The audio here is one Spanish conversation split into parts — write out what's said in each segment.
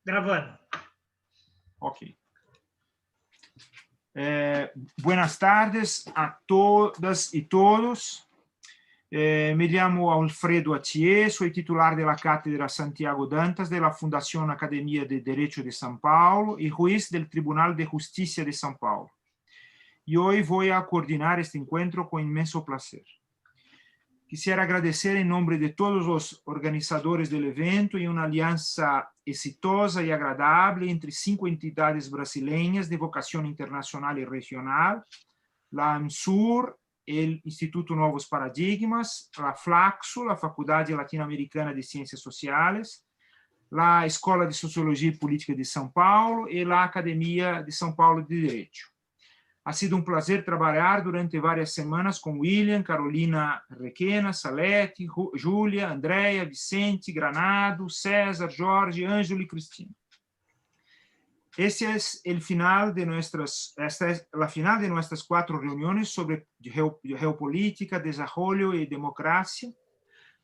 Gravando. Ok. Buenas tardes a todas y todos. Me llamo Alfredo Atié, soy titular de la Cátedra Santiago Dantas de la Fundación Academia de Derecho de São Paulo y juez del Tribunal de Justicia de São Paulo. Y hoy voy a coordinar este encuentro con inmenso placer. Quisiera agradecer en nombre de todos los organizadores del evento y una alianza exitosa y agradable entre 5 entidades brasileñas de vocación internacional y regional, la ANSUR, el Instituto Novos Paradigmas, la Flaxo, la Faculdade Latino-Americana de Ciencias Sociales, la Escola de Sociologia y Política de São Paulo y la Academia de São Paulo de Derecho. Ha sido un placer trabajar durante varias semanas con William, Carolina Requena, Salete, Júlia, Andrea, Vicente, Granado, César, Jorge, Ângelo y Cristina. Esta es la final de nuestras 4 reuniones sobre geopolítica, desarrollo y democracia.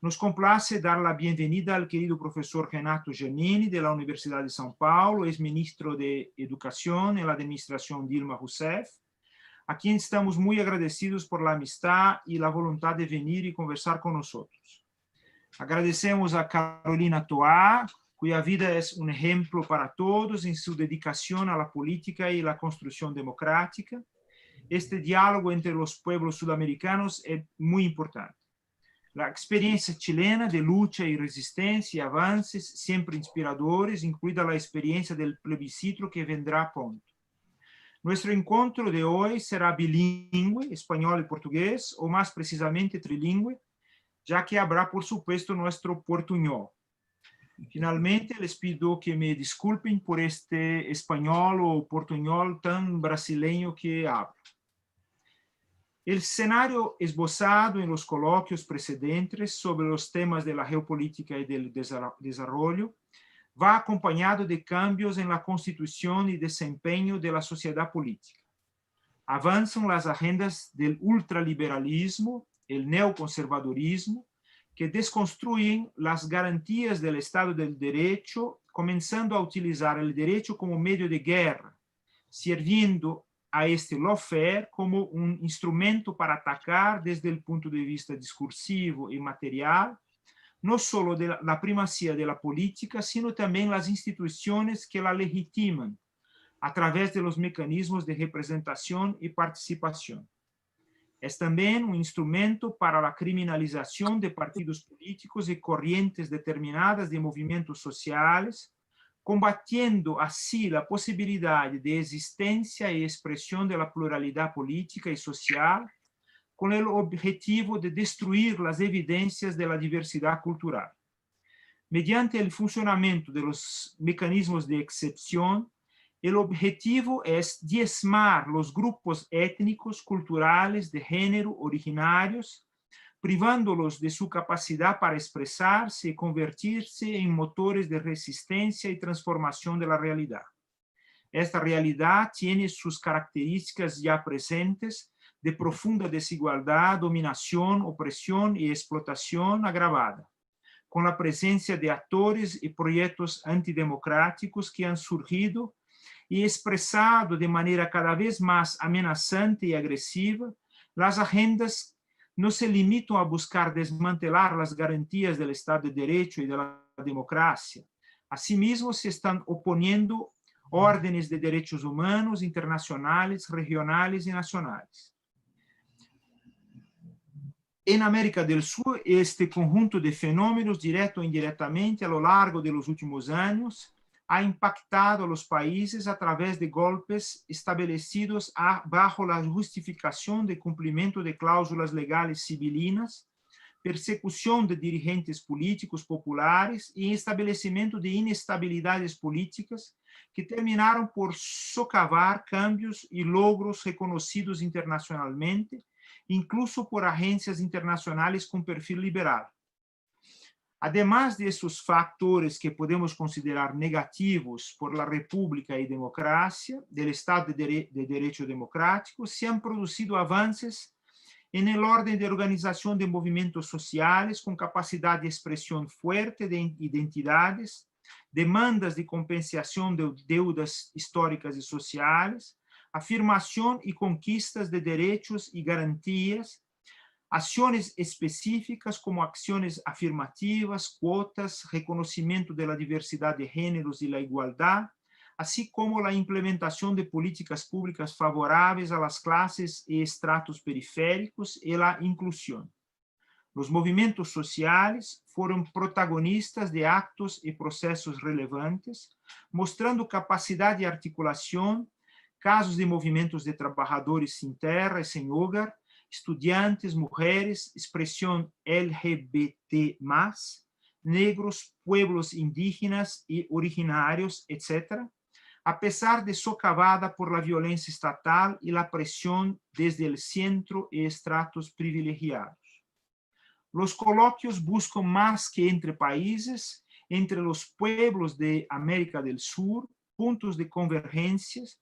Nos complace dar la bienvenida al querido profesor Renato Giannini de la Universidad de São Paulo, ex-ministro de Educación en la administración Dilma Rousseff, a quien estamos muy agradecidos por la amistad y la voluntad de venir y conversar con nosotros. Agradecemos a Carolina Toá, cuya vida es un ejemplo para todos en su dedicación a la política y la construcción democrática. Este diálogo entre los pueblos sudamericanos es muy importante. La experiencia chilena de lucha y resistencia y avances siempre inspiradores, incluida la experiencia del plebiscito que vendrá pronto. Nuestro encuentro de hoy será bilingüe, español y portugués, o más precisamente trilingüe, ya que habrá, por supuesto, nuestro portuñol. Finalmente, les pido que me disculpen por este español o portuñol tan brasileño que hablo. El escenario esbozado en los coloquios precedentes sobre los temas de la geopolítica y del desarrollo va acompañado de cambios en la constitución y desempeño de la sociedad política. Avanzan las agendas del ultraliberalismo, el neoconservadurismo, que desconstruyen las garantías del Estado del Derecho, comenzando a utilizar el derecho como medio de guerra, sirviendo a este lawfare como un instrumento para atacar desde el punto de vista discursivo y material no solo de la primacía de la política, sino también las instituciones que la legitiman a través de los mecanismos de representación y participación. Es también un instrumento para la criminalización de partidos políticos y corrientes determinadas de movimientos sociales, combatiendo así la posibilidad de existencia y expresión de la pluralidad política y social, con el objetivo de destruir las evidencias de la diversidad cultural. Mediante el funcionamiento de los mecanismos de excepción, el objetivo es diezmar los grupos étnicos, culturales, de género originarios, privándolos de su capacidad para expresarse y convertirse en motores de resistencia y transformación de la realidad. Esta realidad tiene sus características ya presentes de profunda desigualdad, dominación, opresión y explotación agravada, con la presencia de actores y proyectos antidemocráticos que han surgido y expresado de manera cada vez más amenazante y agresiva. Las agendas no se limitan a buscar desmantelar las garantías del Estado de Derecho y de la democracia. Asimismo, se están oponiendo órdenes de derechos humanos internacionales, regionales y nacionales. En América del Sur, este conjunto de fenómenos, directo o indirectamente, a lo largo de los últimos años, ha impactado a los países a través de golpes establecidos bajo la justificación de cumplimiento de cláusulas legales civilinas, persecución de dirigentes políticos populares y establecimiento de inestabilidades políticas que terminaron por socavar cambios y logros reconocidos internacionalmente, incluso por agencias internacionales con perfil liberal. Además de esos factores que podemos considerar negativos por la República y democracia, del Estado de Derecho democrático, se han producido avances en el orden de organización de movimientos sociales con capacidad de expresión fuerte de identidades demandas de compensação de deudas históricas e sociais, afirmação e conquistas de direitos e garantias, ações específicas como ações afirmativas, quotas, reconhecimento da diversidade de gêneros e a igualdade, assim como a implementação de políticas públicas favoráveis às classes e estratos periféricos e a inclusão. Os movimentos sociais foram protagonistas de actos e processos relevantes, mostrando capacidade de articulação, casos de movimentos de trabalhadores sem terra e sem hogar, estudiantes, mulheres, expressão LGBT+, negros, pueblos indígenas e originários, etc., a pesar de socavada por la violência estatal e la presión desde el centro e estratos privilegiados. Los coloquios buscan más que entre países, entre los pueblos de América del Sur, puntos de convergências,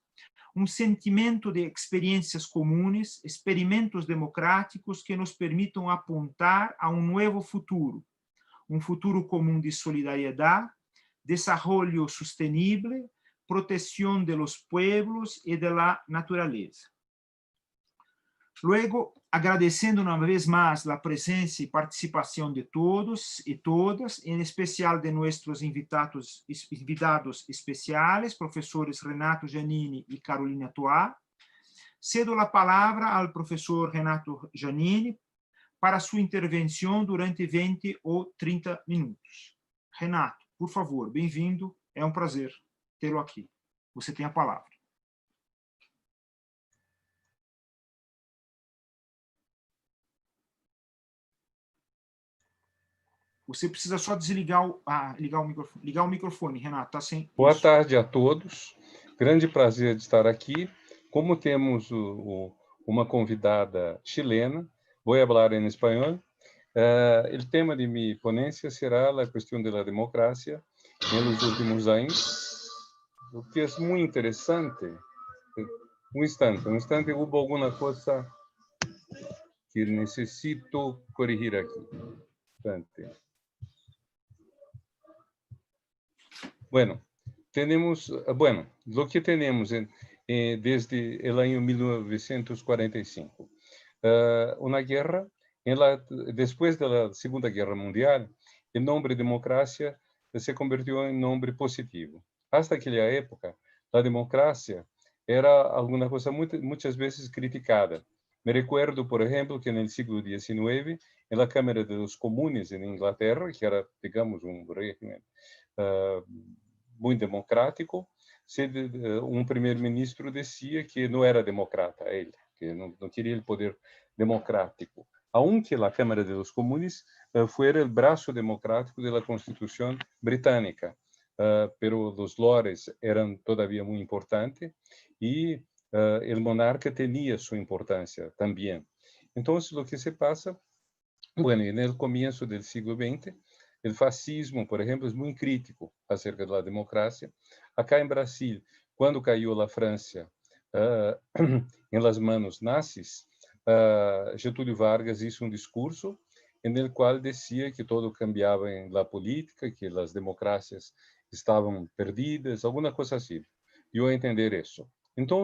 um sentimento de experiências comunes, experimentos democráticos que nos permitam apontar a um novo futuro comum de solidariedade, desenvolvimento sustentável, proteção de los pueblos e de la natureza. Luego, agradecendo uma vez mais a presença e participação de todos e todas, em especial de nossos invitados especiais, professores Renato Giannini e Carolina Toá, cedo a palavra ao professor Renato Giannini para sua intervenção durante 20 ou 30 minutos. Renato, por favor, bem-vindo, é um prazer tê-lo aqui. Você tem a palavra. Você precisa só desligar ligar o microfone, Renato. Tá sem... Boa tarde a todos. Grande prazer de estar aqui. Como temos uma convidada chilena, vou falar em espanhol. O tema de minha ponência será a questão da democracia nos últimos anos, o que é muito interessante. Um instante, houve alguma coisa que necessito corrigir aqui. Instante. Bueno, lo que tenemos desde el año 1945, una guerra, después de la Segunda Guerra Mundial, el nombre democracia se convirtió en nombre positivo. Hasta aquella época, la democracia era alguna cosa muchas veces criticada. Me recuerdo, por ejemplo, que en el siglo XIX, en la Cámara de los Comunes en Inglaterra, que era, digamos, un régimen muito democrático, um primeiro-ministro dizia que não era democrata ele, que não queria o poder democrático. Aunque a Câmara dos Comunes fuera o braço democrático da Constituição britânica, pero os lores eram todavía muito importantes e o monarca tinha sua importância também. Então, o que se passa, bueno, no começo do século XX, o fascismo, por exemplo, é muito crítico acerca da democracia. Acá em Brasil, quando caiu a França em las manos nazis, Getúlio Vargas hizo um discurso no qual dizia que todo cambiava na política, que as democracias estavam perdidas, alguma coisa assim. Eu entender isso. Então,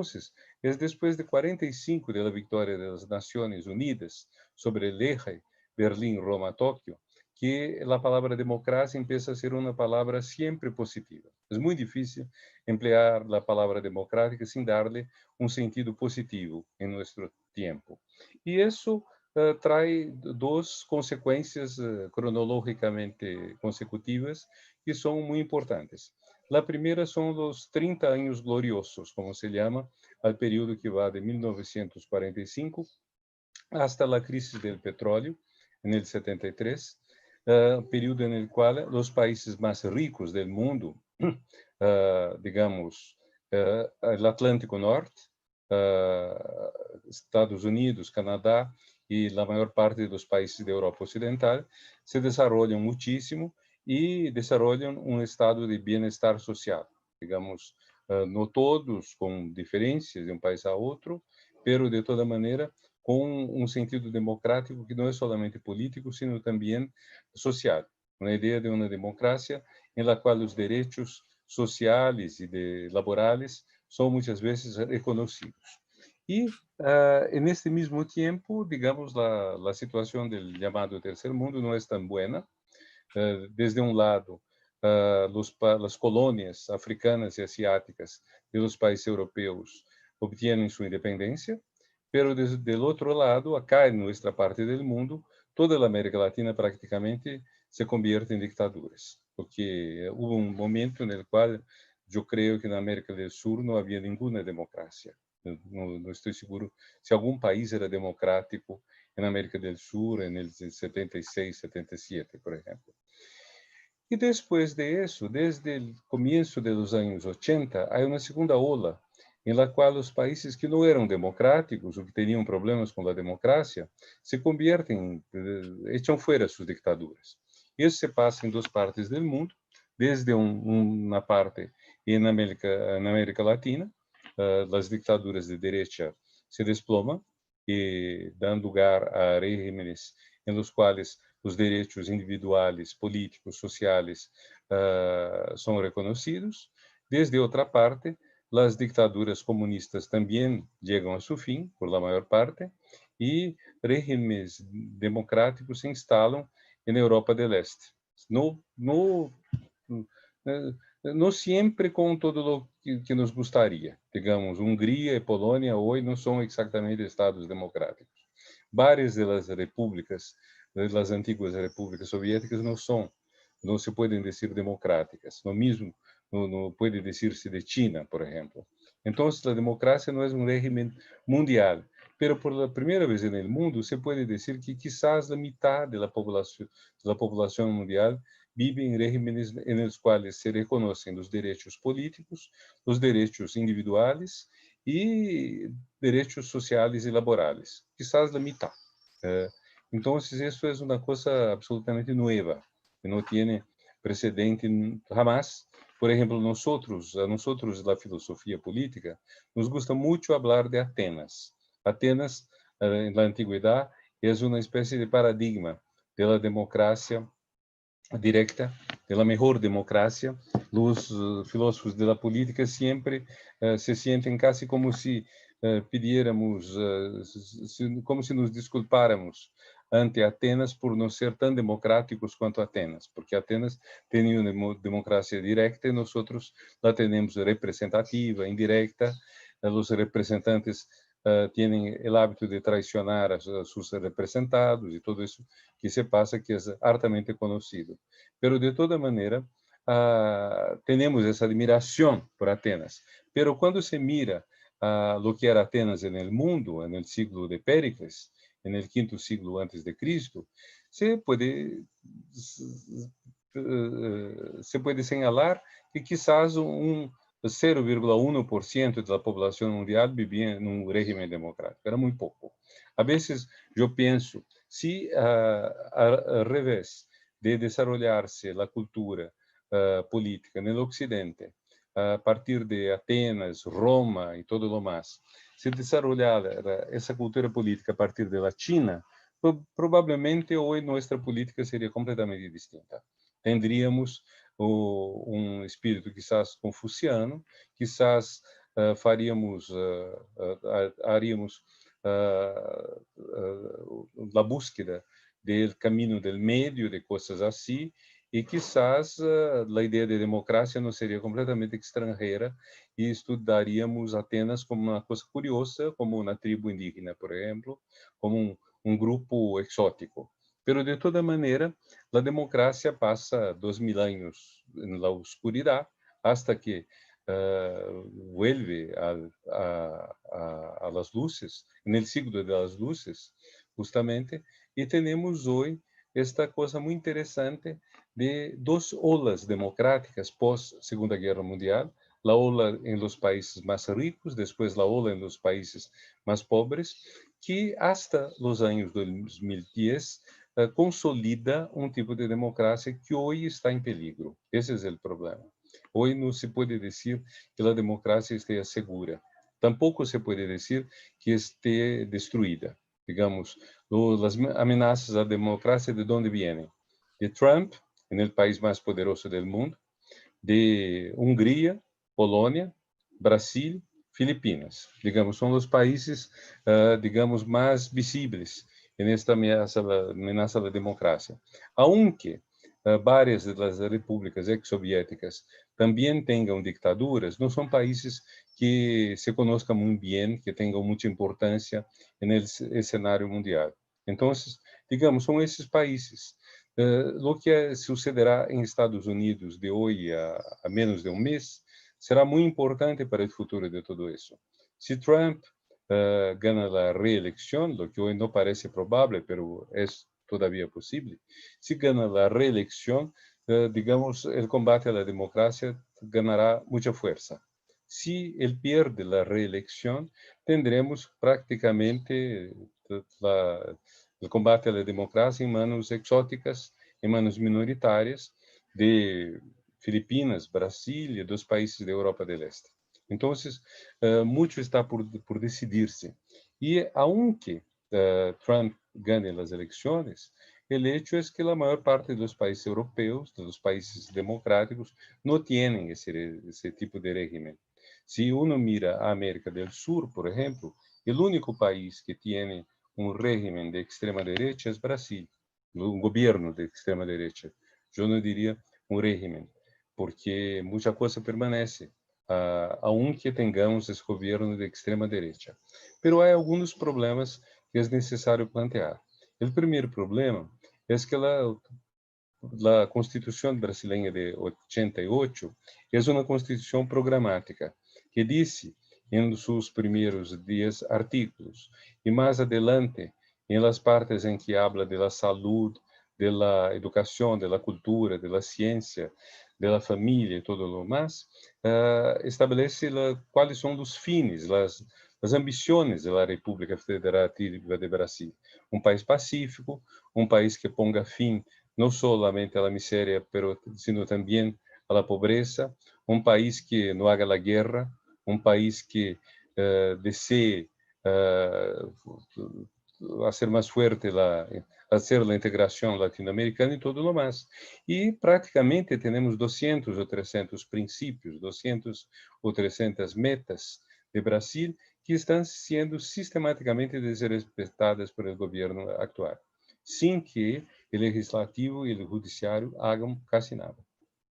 é depois de 45 da vitória das Nações Unidas sobre o eje Berlim, Roma, Tóquio, que a palavra democracia empieza a ser uma palavra sempre positiva. É muito difícil emplear a palavra democrática sem dar-lhe um sentido positivo em nosso tempo. E isso traz duas consequências cronologicamente consecutivas que são muito importantes. A primeira são os 30 anos gloriosos, como se chama, ao período que vai de 1945 hasta a crise do petróleo, em 73, período no qual os países mais ricos do mundo, digamos, o Atlântico Norte, Estados Unidos, Canadá e a maior parte dos países da Europa Ocidental, se desenvolvem muitíssimo e desenvolvem um estado de bem-estar social. Digamos, não todos com diferenças de um país a outro, pero de toda maneira com um sentido democrático que não é somente político, sino também social. Uma ideia de uma democracia en la cual los derechos sociales y laborales son muchas veces reconocidos. Y en este mismo tiempo, digamos, la situación del llamado tercer mundo no es tan buena. Desde un lado, las colonias africanas y asiáticas de los países europeos obtienen su independencia, pero desde el otro lado, acá en nuestra parte del mundo, toda la América Latina prácticamente se convierte en dictaduras, porque hubo un momento en el cual yo creo que en América del Sur no había ninguna democracia. No estoy seguro si algún país era democrático en América del Sur en el 76, 77, por ejemplo. Y después de eso, desde el comienzo de los años 80, hay una segunda ola en la cual los países que no eran democráticos o que tenían problemas con la democracia se convierten, echan fuera sus dictaduras. Y eso se pasa en dos partes del mundo, desde una parte en América Latina, las dictaduras de derecha se desploman y dan lugar a regímenes en los cuales os direitos individuais, políticos, sociais são reconhecidos. Desde outra parte, as dictaduras comunistas também chegam a seu fim, por la maior parte, e regimes democráticos se instalam na Europa del Este. Não sempre com todo o que nos gostaria. Digamos, Hungria e Polônia hoje não são exatamente estados democráticos. Várias das repúblicas, das antiguas repúblicas soviéticas, não se podem dizer democráticas. Lo mismo não pode dizer-se de China, por exemplo. Então, a democracia não é um regime mundial, pero por la primeira vez no mundo se pode dizer que quizás a metade da população mundial vive em regímenes nos quais se reconhecem os direitos políticos, os direitos individuais e direitos sociais e laborais, quizás a metade. Então, isso é uma coisa absolutamente nova, que não tem precedente jamás. Por exemplo, a nosotros da filosofia política, nos gusta muito falar de Atenas. Atenas, na antiguidade, é uma espécie de paradigma da democracia directa, de la mejor democracia. Los filósofos de la política siempre se sienten casi como si pidiéramos, como si nos disculpáramos ante Atenas por não ser tão democráticos quanto Atenas, porque Atenas tem uma democracia directa e nós la temos representativa, indirecta. Os representantes têm o hábito de traicionar a seus representados e tudo isso que se passa, que é hartamente conhecido. Pero de toda maneira, temos essa admiração por Atenas. Pero quando se mira lo que era Atenas no mundo, no siglo de Péricles, no quinto siglo antes de Cristo, se pode señalar que quizás 0,1% da população mundial vivia em um regime democrático. Era muito pouco. A vezes, eu penso, se ao revés de desenvolver-se a cultura política no Ocidente, a partir de Atenas, Roma e todo o mais, se desenvolver essa cultura política a partir da China, provavelmente hoje nossa política seria completamente distinta. Tendríamos um espírito quizás confuciano, quizás haríamos a búsqueda do caminho do meio, de coisas assim, e quizás a ideia de democracia não seria completamente estrangeira e estudaríamos Atenas como uma coisa curiosa, como uma tribo indígena, por exemplo, como um grupo exótico. Pero de toda maneira, a democracia passa 2000 anos na oscuridade, hasta que vuelve a las luces, no siglo de las luces, justamente, e temos hoje esta coisa muito interessante de duas olas democráticas pós Segunda Guerra Mundial, a ola em los países mais ricos, depois a ola em los países mais pobres, que hasta os anos 2010 consolida um tipo de democracia que hoje está em peligro. Esse é o problema. Hoje não se pode dizer que a democracia esteja segura. Tampouco se pode dizer que esteja destruída. Digamos, as ameaças à democracia, de onde vêm? De Trump, no país mais poderoso do mundo, de Hungría, Polônia, Brasil, Filipinas. Digamos, são os países, digamos, mais visíveis nesta ameaça da democracia. Aunque várias das repúblicas ex-soviéticas também tenham dictaduras, não são países que se conozcan muito bem, que tenham muita importância no cenário mundial. Então, digamos, são esses países. O que sucederá em Estados Unidos de hoje a menos de um mês será muito importante para o futuro de tudo isso. Se Trump gana a reeleição, o que hoje não parece provável, mas é todavía posible, si gana la reelección, digamos, el combate a la democracia ganará mucha fuerza. Si él pierde la reelección, tendremos prácticamente el combate a la democracia en manos exóticas, en manos minoritarias de Filipinas, Brasil y dos países de Europa del Este. Entonces, mucho está por decidirse. Y aunque Trump gane as eleições, o hecho é que a maior parte dos países europeus, dos países democráticos, não têm esse tipo de regime. Se uno mira a América do Sul, por exemplo, o único país que tem regime de extrema direita é Brasil, governo de extrema direita. Eu não diria regime, porque muita coisa permanece, aunque tenhamos esse governo de extrema direita. Pero há alguns problemas que é necessário plantear. O primeiro problema é que a Constituição brasileira de 88 é uma Constituição programática que disse em seus primeiros 10 artículos e mais adelante em las partes em que habla de la salud, de la educação, de la cultura, de la ciência, de la família e todo o mais, estabelece quais são os fines, as ambições da República Federativa de Brasil. Um país pacífico, um país que ponga fim não somente à miséria, sino também à pobreza, um país que não haga a guerra, um país que desee fazer mais forte fazer a integração latino-americana e todo o mais. E praticamente temos 200 ou 300 princípios, 200 ou 300 metas de Brasil que estão sendo sistematicamente desrespeitadas por o governo atual, sem que o legislativo e o judiciário hagam quase nada.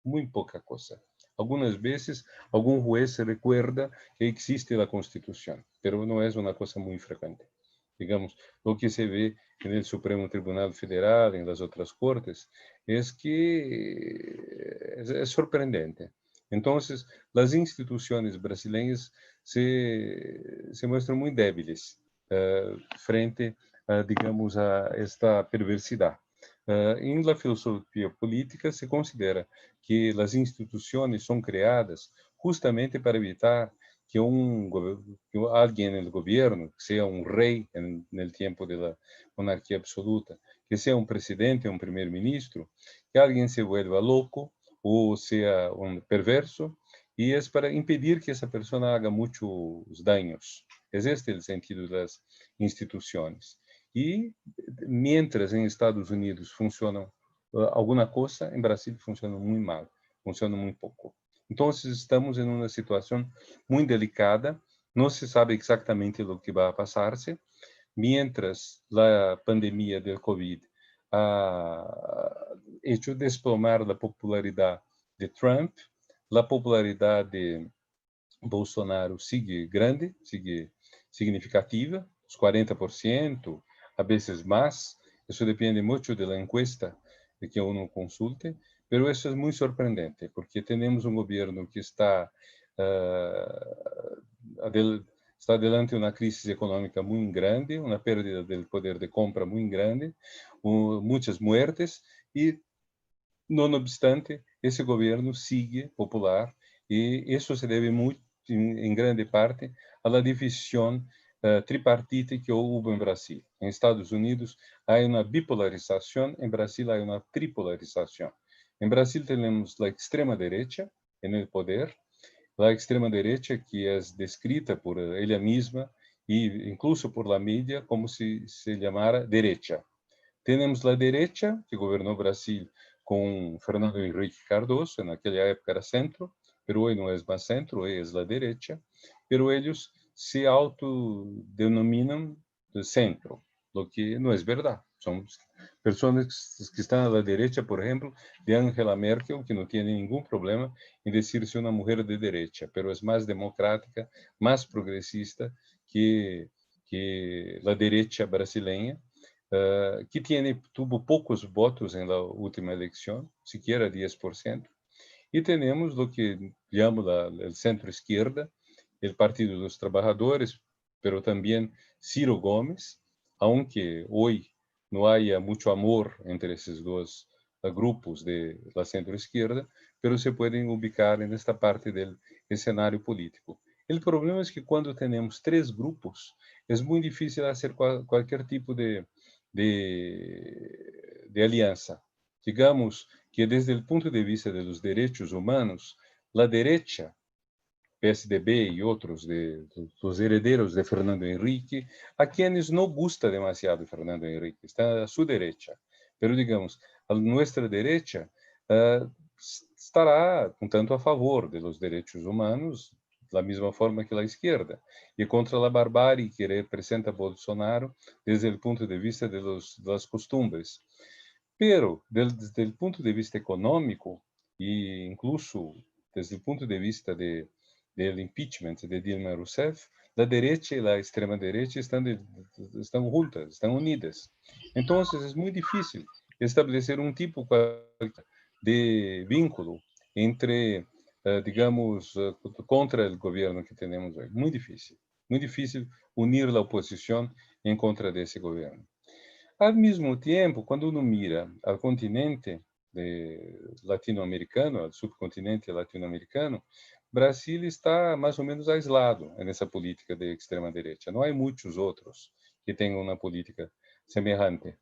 Muito pouca coisa. Algumas vezes, algum juez se recuerda que existe a Constituição, mas não é uma coisa muito frequente. Digamos, o que se vê no Supremo Tribunal Federal, em las outras cortes, é que é surpreendente. Então, as instituições brasileiras se mostram muito débiles frente, digamos, a esta perversidade. Em la filosofia política se considera que as instituições são criadas justamente para evitar que alguém no governo, que seja rei no tempo da monarquia absoluta, que seja presidente, primeiro-ministro, que alguém se vuelva louco ou seja perverso, e é para impedir que essa pessoa haga muitos danos. Este é o sentido das instituições. E, mientras em Estados Unidos funcionam alguma coisa, em Brasil funciona muito mal, funciona muito pouco. Então, estamos em uma situação muito delicada, não se sabe exatamente o que vai passar-se, mientras a pandemia do Covid ha hecho desplomar a popularidade de Trump, a popularidade de Bolsonaro sigue grande, sigue significativa, os 40%, a vezes mais. Isso depende muito da encuesta que uno consulte, pero isso é muito surpreendente, porque temos governo que está diante de uma crise econômica muito grande, uma perda do poder de compra muito grande, muitas mortes, e, não obstante, esse governo sigue popular, e isso se deve muito, em grande parte, à divisão tripartite que houve em Brasil. Em Estados Unidos, há uma bipolarização, em Brasil, há uma tripolarização. Em Brasil, temos a extrema-direita no poder, a extrema-direita que é descrita por ela mesma e incluso por la mídia como se chamara direita. Temos a direita, que governou Brasil con Fernando Henrique Cardoso, en aquella época era centro, pero hoy no es más centro, hoy es la derecha, pero ellos se autodenominan de centro, lo que no es verdad. Son personas que están a la derecha, por ejemplo, de Angela Merkel, que no tiene ningún problema en decirse una mujer de derecha, pero es más democrática, más progresista que la derecha brasileña, que tuvo pocos votos en la última elección, siquiera 10%. Y tenemos lo que llamo el centro izquierda, el Partido de los Trabajadores, pero también Ciro Gómez, aunque hoy no haya mucho amor entre esos dos grupos de la centro izquierda, pero se pueden ubicar en esta parte del escenario político. El problema es que cuando tenemos tres grupos, es muy difícil hacer cualquier tipo de alianza. Digamos que desde el punto de vista de los derechos humanos, la derecha, PSDB y otros, los herederos de Fernando Henrique, a quienes no gusta demasiado Fernando Henrique, está a su derecha, pero digamos, a nuestra derecha estará un tanto a favor de los derechos humanos, de la misma forma que la izquierda, y contra la barbarie que representa Bolsonaro desde el punto de vista de las costumbres. Pero, desde el punto de vista económico, e incluso desde el punto de vista del impeachment de Dilma Rousseff, la derecha y la extrema derecha están juntas, están unidas. Entonces, es muy difícil establecer un tipo de vínculo entre, digamos, contra el gobierno que tenemos hoy. Muy difícil unir la oposición en contra de ese gobierno. Al mismo tiempo, cuando uno mira al continente latinoamericano, al subcontinente latinoamericano, Brasil está más o menos aislado en esa política de extrema derecha. No hay muchos otros que tengan una política semejante.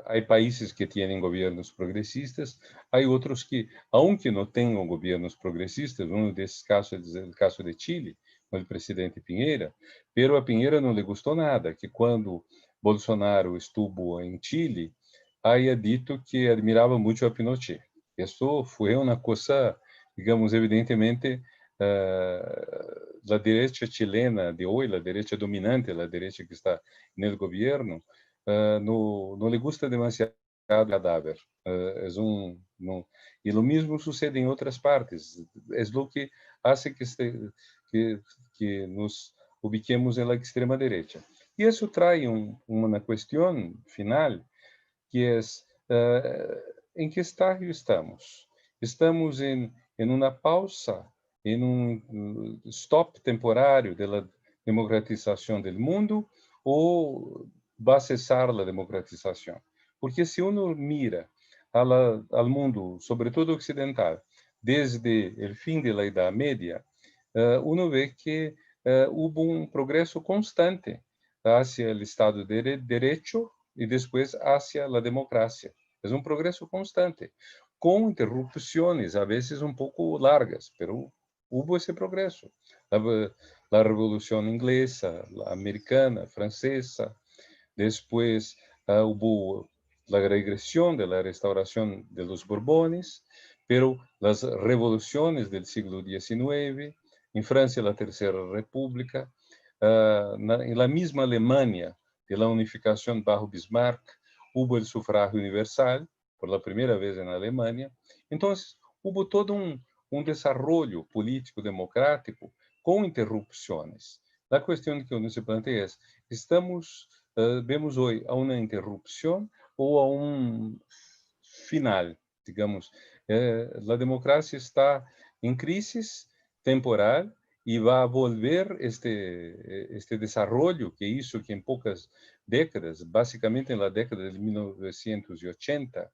Hay países que tienen gobiernos progresistas, hay otros que, aunque no tengan gobiernos progresistas, uno de esos casos es el caso de Chile, con el presidente Piñera, pero a Piñera no le gustó nada que cuando Bolsonaro estuvo en Chile, haya dicho que admiraba mucho a Pinochet. Eso fue una cosa, digamos, evidentemente, la derecha chilena de hoy, la derecha dominante, la derecha que está en el gobierno, no le gusta demasiado el cadáver. Y lo mismo sucede en otras partes. Es lo que hace que, que nos ubiquemos en la extrema derecha. Y eso trae una cuestión final, que es en qué estadio estamos. Estamos en una pausa, en un stop temporario de la democratización del mundo, o va a cesar la democratización. Porque si uno mira al mundo, sobre todo occidental, desde el fin de la Edad Media, uno ve que hubo un progreso constante hacia el Estado de Derecho y después hacia la democracia. Es un progreso constante, con interrupciones a veces un poco largas, pero hubo ese progreso. La Revolución Inglesa, la americana, francesa, después hubo la regresión de la restauración de los Borbones, pero las revoluciones del siglo XIX, en Francia la Tercera República, en la misma Alemania de la unificación bajo Bismarck, hubo el sufragio universal por la primera vez en Alemania. Entonces, hubo todo un desarrollo político democrático con interrupciones. La cuestión que uno se plantea es, vemos hoy a una interrupción o a un final, digamos. La democracia está en crisis temporal y va a volver este desarrollo que hizo que en pocas décadas, básicamente en la década de 1980,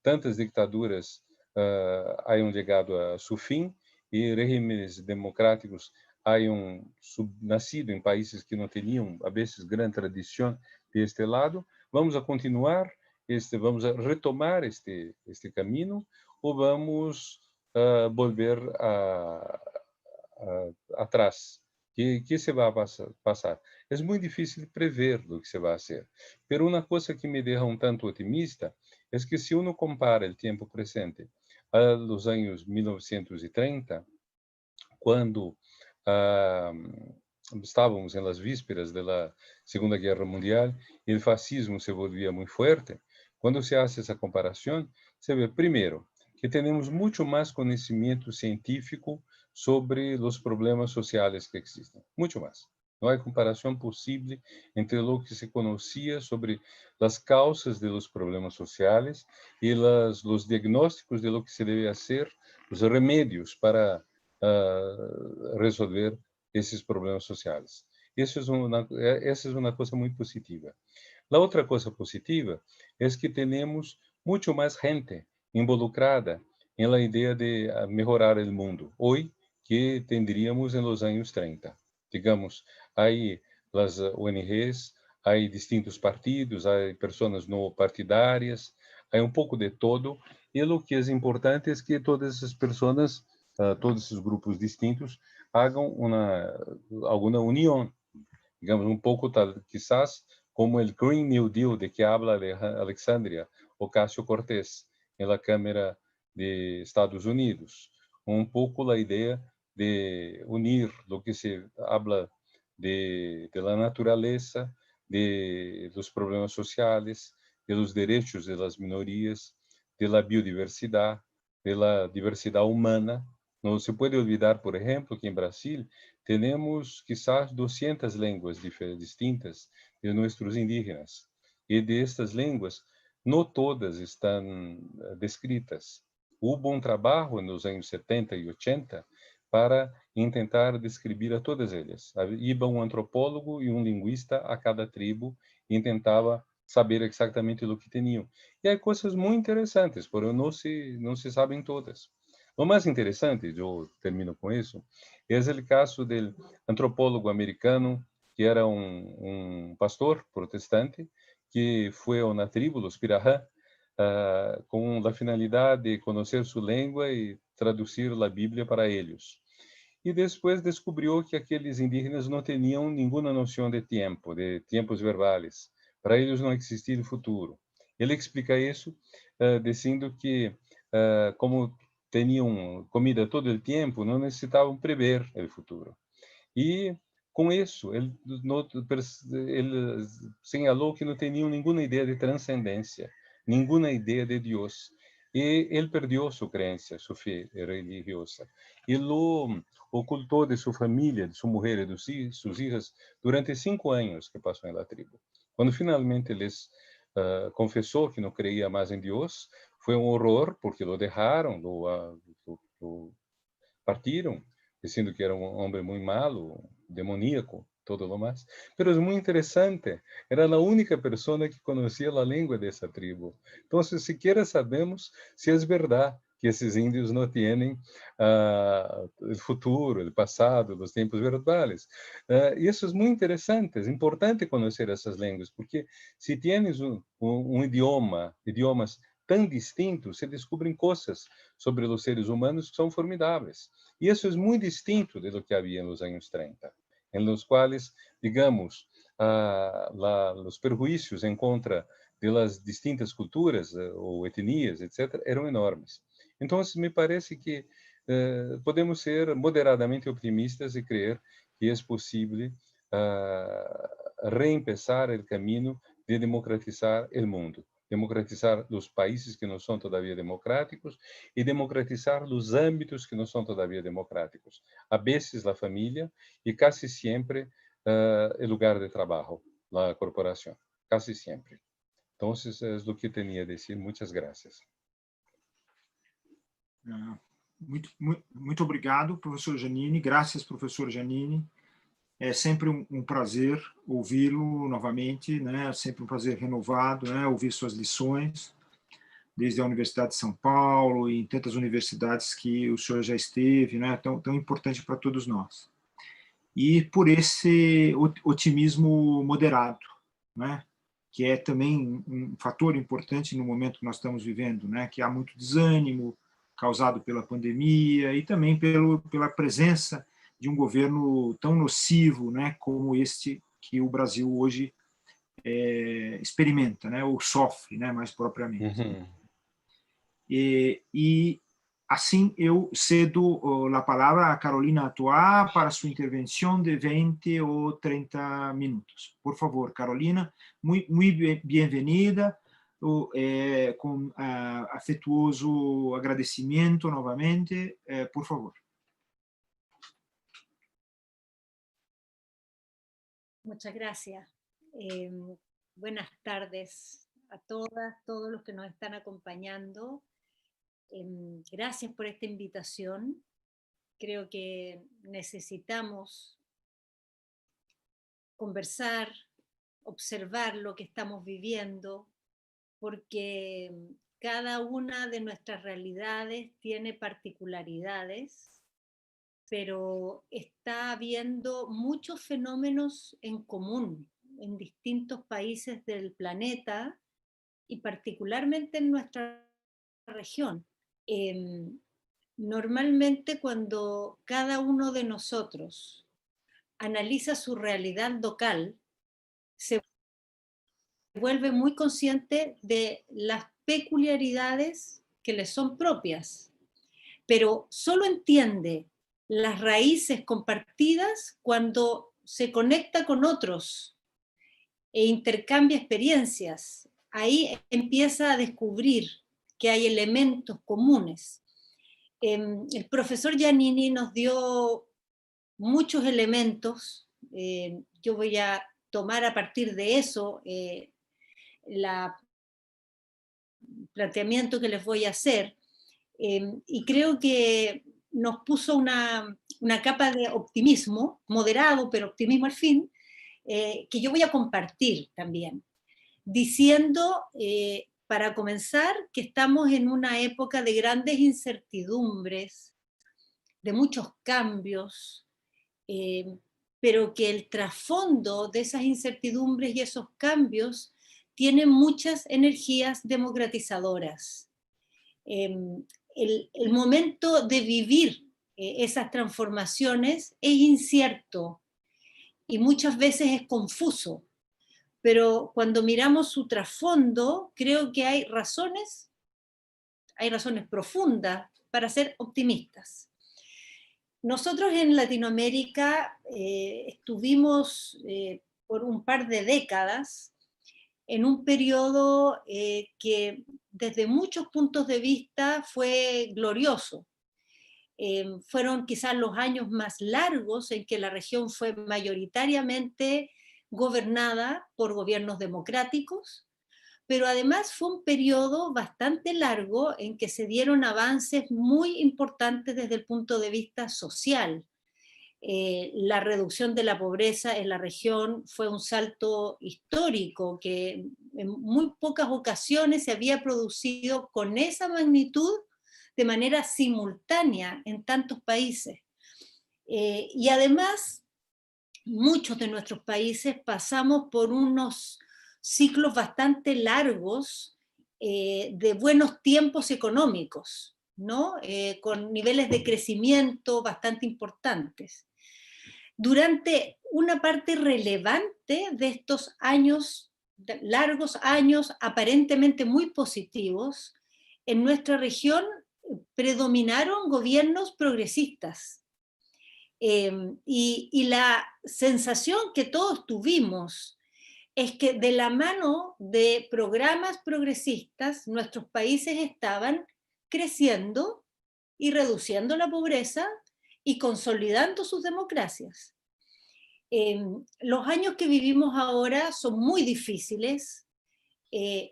tantas dictaduras hayan llegado a su fin y regímenes democráticos hayan nacido en países que no tenían a veces gran tradición de este lado. Vamos a continuar, vamos a retomar este camino o vamos a volver atrás. ¿Qué se va a pasar? Es muy difícil prever lo que se va a hacer. Pero una cosa que me deja un tanto optimista é que se uno compara o tempo presente a los anos 1930, quando ah, estávamos em las vísperas da Segunda Guerra Mundial e o fascismo se volvia muito forte, quando se hace essa comparação, se vê, primeiro, que temos muito mais conhecimento científico sobre os problemas sociais que existem, muito mais. Não há comparação possível entre o que se conhecia sobre as causas de los problemas sociais e os diagnósticos de lo que se deve fazer, os remédios para resolver esses problemas sociais. Essa é uma coisa muito positiva. A outra coisa positiva é que temos muito mais gente involucrada na ideia de melhorar o mundo hoje que tendríamos em los anos 30. Digamos, aí as ONGs, há distintos partidos, há pessoas não partidárias, há um pouco de todo, e o que é importante é que todas essas pessoas, todos esses grupos distintos, hagam alguma união, digamos, um pouco tal, quizás, como o Green New Deal de que habla Alexandria Ocasio-Cortez na Câmara de Estados Unidos, um pouco a ideia de unir o que se habla de la natureza, de los problemas sociales, de los derechos de las minorías, de la biodiversidad, de la diversidad humana. No se puede olvidar, por ejemplo, que en Brasil tenemos quizás 200 lenguas distintas de nuestros indígenas. E de estas línguas, não todas estão descritas. Houve um trabalho nos anos 70 e 80 para tentar descrever a todas elas. Iba um antropólogo e um linguista a cada tribo e tentava saber exatamente o que tinham. E há coisas muito interessantes, porém não se sabem todas. O mais interessante, eu termino com isso, é o caso do antropólogo americano que era um pastor protestante que foi na tribo, os Pirahã, com a finalidade de conhecer sua língua e traduzir a Bíblia para eles. E depois descobriu que aqueles indígenas não tinham nenhuma noção de tempo, de tempos verbais. Para eles não existia o futuro. Ele explica isso dizendo que, como tinham comida todo o tempo, não necessitavam prever o futuro. E com isso, ele señalou que não tinham nenhuma ideia de transcendência, nenhuma ideia de Deus. E ele perdeu sua crença, sua fé religiosa. E lo ocultou de sua família, de sua mulher e de suas filhas durante 5 anos que passou na tribo. Quando finalmente eles confessou que não creia mais em Deus, foi um horror, porque lo deixaram, lo partiram, dizendo que era um homem muito malo, demoníaco, todo lo mais. Pero é muito interessante, era a única pessoa que conhecia a língua dessa tribo. Então, siquiera sabemos se é verdade que esses índios não têm o futuro, o passado, os tempos verbais. E isso é muito interessante, é importante conhecer essas línguas, porque se tienes idiomas tão distintos, se descobrem coisas sobre os seres humanos que são formidáveis. E isso é muito distinto de lo que havia nos anos 30, em los quais, digamos, os perjuízos em contra de las distintas culturas ou etnias, etc., eram enormes. Então, me parece que podemos ser moderadamente optimistas e crer que é possível reempezar o caminho de democratizar o mundo, democratizar os países que não são todavia democráticos e democratizar os âmbitos que não são todavia democráticos. A vezes a família e quase sempre o lugar de trabalho, a corporação, quase sempre. Então, é o que tinha a dizer. Muitas graças. Muito obrigado, professor Giannini. Graças, professor Giannini. É sempre um prazer ouvi-lo novamente, né? Sempre um prazer renovado, né? Ouvir suas lições, desde a Universidade de São Paulo e em tantas universidades que o senhor já esteve, né? Tão importante para todos nós. E por esse otimismo moderado, né? Que é também um fator importante no momento que nós estamos vivendo, né? Que há muito desânimo causado pela pandemia e também pela presença de um governo tão nocivo, né, como este que o Brasil hoje experimenta, né, ou sofre, né, mais propriamente. Uhum. E assim eu cedo a palavra a Carolina Toá para sua intervenção de 20 ou 30 minutos. Por favor, Carolina, muito bem-vinda, com afetuoso agradecimento novamente, por favor. Muchas gracias. Buenas tardes a todas, todos los que nos están acompañando. Gracias por esta invitación. Creo que necesitamos conversar, observar lo que estamos viviendo, porque cada una de nuestras realidades tiene particularidades, pero está habiendo muchos fenómenos en común en distintos países del planeta y particularmente en nuestra región. Normalmente cuando cada uno de nosotros analiza su realidad local, se vuelve muy consciente de las peculiaridades que le son propias, pero solo entiende las raíces compartidas cuando se conecta con otros e intercambia experiencias. Ahí empieza a descubrir que hay elementos comunes. El profesor Giannini nos dio muchos elementos. Yo voy a tomar a partir de eso el planteamiento que les voy a hacer. Y creo que nos puso una capa de optimismo, moderado, pero optimismo al fin, que yo voy a compartir también, diciendo, para comenzar, que estamos en una época de grandes incertidumbres, de muchos cambios, pero que el trasfondo de esas incertidumbres y esos cambios tiene muchas energías democratizadoras. El momento de vivir esas transformaciones es incierto y muchas veces es confuso, pero cuando miramos su trasfondo, creo que hay razones profundas para ser optimistas. Nosotros en Latinoamérica estuvimos por un par de décadas en un periodo que desde muchos puntos de vista fue glorioso. Fueron quizás los años más largos en que la región fue mayoritariamente gobernada por gobiernos democráticos, pero además fue un periodo bastante largo en que se dieron avances muy importantes desde el punto de vista social. La reducción de la pobreza en la región fue un salto histórico que en muy pocas ocasiones se había producido con esa magnitud de manera simultánea en tantos países. Y además, muchos de nuestros países pasamos por unos ciclos bastante largos de buenos tiempos económicos, ¿no? Con niveles de crecimiento bastante importantes. Durante una parte relevante de estos años, largos años aparentemente muy positivos, en nuestra región predominaron gobiernos progresistas. Y la sensación que todos tuvimos es que de la mano de programas progresistas, nuestros países estaban creciendo y reduciendo la pobreza y consolidando sus democracias. Los años que vivimos ahora son muy difíciles,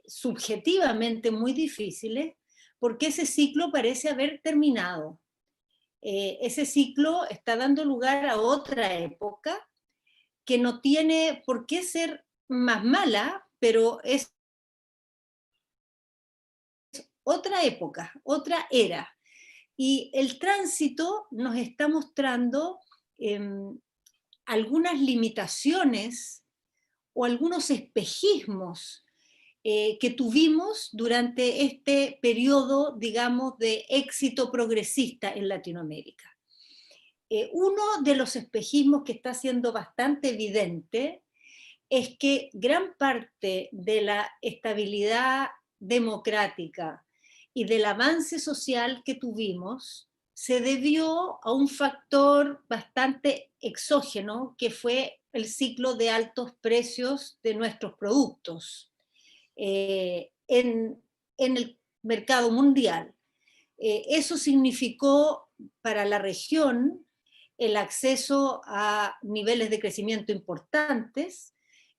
subjetivamente muy difíciles, porque ese ciclo parece haber terminado. Ese ciclo está dando lugar a otra época que no tiene por qué ser más mala, pero es otra época, otra era. Y el tránsito nos está mostrando algunas limitaciones o algunos espejismos que tuvimos durante este periodo, digamos, de éxito progresista en Latinoamérica. Uno de los espejismos que está siendo bastante evidente es que gran parte de la estabilidad democrática y del avance social que tuvimos se debió a un factor bastante exógeno, que fue el ciclo de altos precios de nuestros productos en el mercado mundial. Eso significó para la región el acceso a niveles de crecimiento importantes,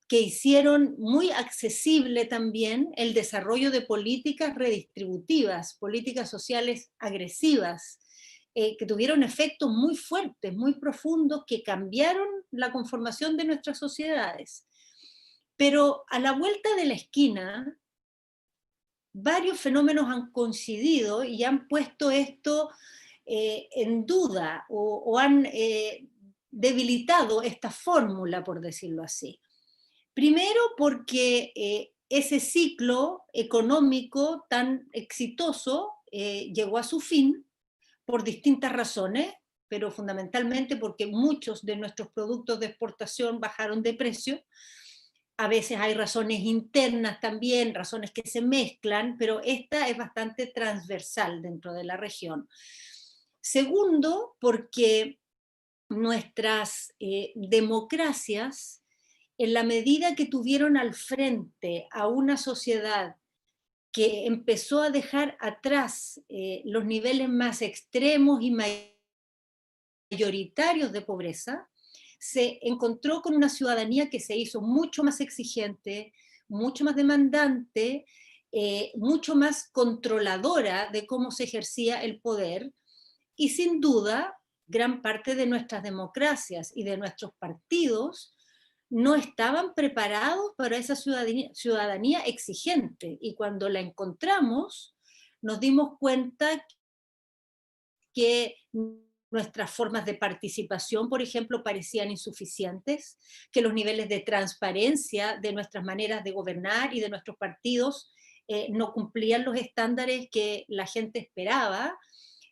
que hicieron muy accesible también el desarrollo de políticas redistributivas, políticas sociales agresivas, que tuvieron efectos muy fuertes, muy profundos, que cambiaron la conformación de nuestras sociedades. Pero a la vuelta de la esquina, varios fenómenos han coincidido y han puesto esto en duda o han debilitado esta fórmula, por decirlo así. Primero porque ese ciclo económico tan exitoso llegó a su fin por distintas razones, pero fundamentalmente porque muchos de nuestros productos de exportación bajaron de precio. A veces hay razones internas también, razones que se mezclan, pero esta es bastante transversal dentro de la región. Segundo, porque nuestras democracias, en la medida que tuvieron al frente a una sociedad que empezó a dejar atrás los niveles más extremos y mayoritarios de pobreza, se encontró con una ciudadanía que se hizo mucho más exigente, mucho más demandante, mucho más controladora de cómo se ejercía el poder, y sin duda, gran parte de nuestras democracias y de nuestros partidos no estaban preparados para esa ciudadanía exigente, y cuando la encontramos, nos dimos cuenta que nuestras formas de participación, por ejemplo, parecían insuficientes, que los niveles de transparencia de nuestras maneras de gobernar y de nuestros partidos no cumplían los estándares que la gente esperaba,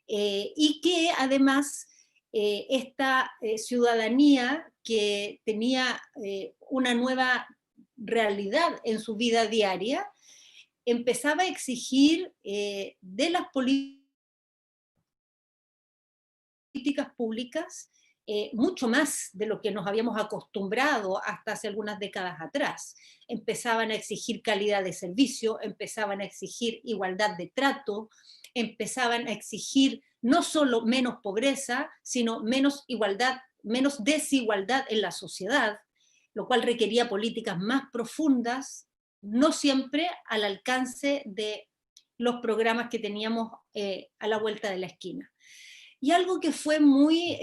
y que además esta ciudadanía que tenía una nueva realidad en su vida diaria, empezaba a exigir de las políticas públicas mucho más de lo que nos habíamos acostumbrado hasta hace algunas décadas atrás. Empezaban a exigir calidad de servicio, empezaban a exigir igualdad de trato, empezaban a exigir no solo menos pobreza, sino menos igualdad, menos desigualdad en la sociedad, lo cual requería políticas más profundas, no siempre al alcance de los programas que teníamos a la vuelta de la esquina. Y algo que fue muy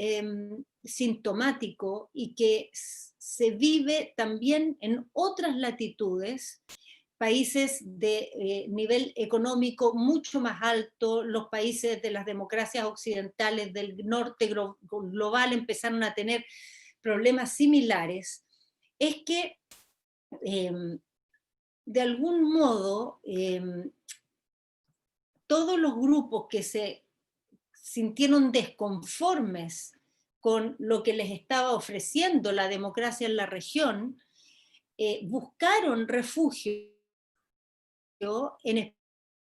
sintomático y que se vive también en otras latitudes, países de nivel económico mucho más alto, los países de las democracias occidentales del norte global empezaron a tener problemas similares, es que de algún modo todos los grupos que se sintieron desconformes con lo que les estaba ofreciendo la democracia en la región, buscaron refugio en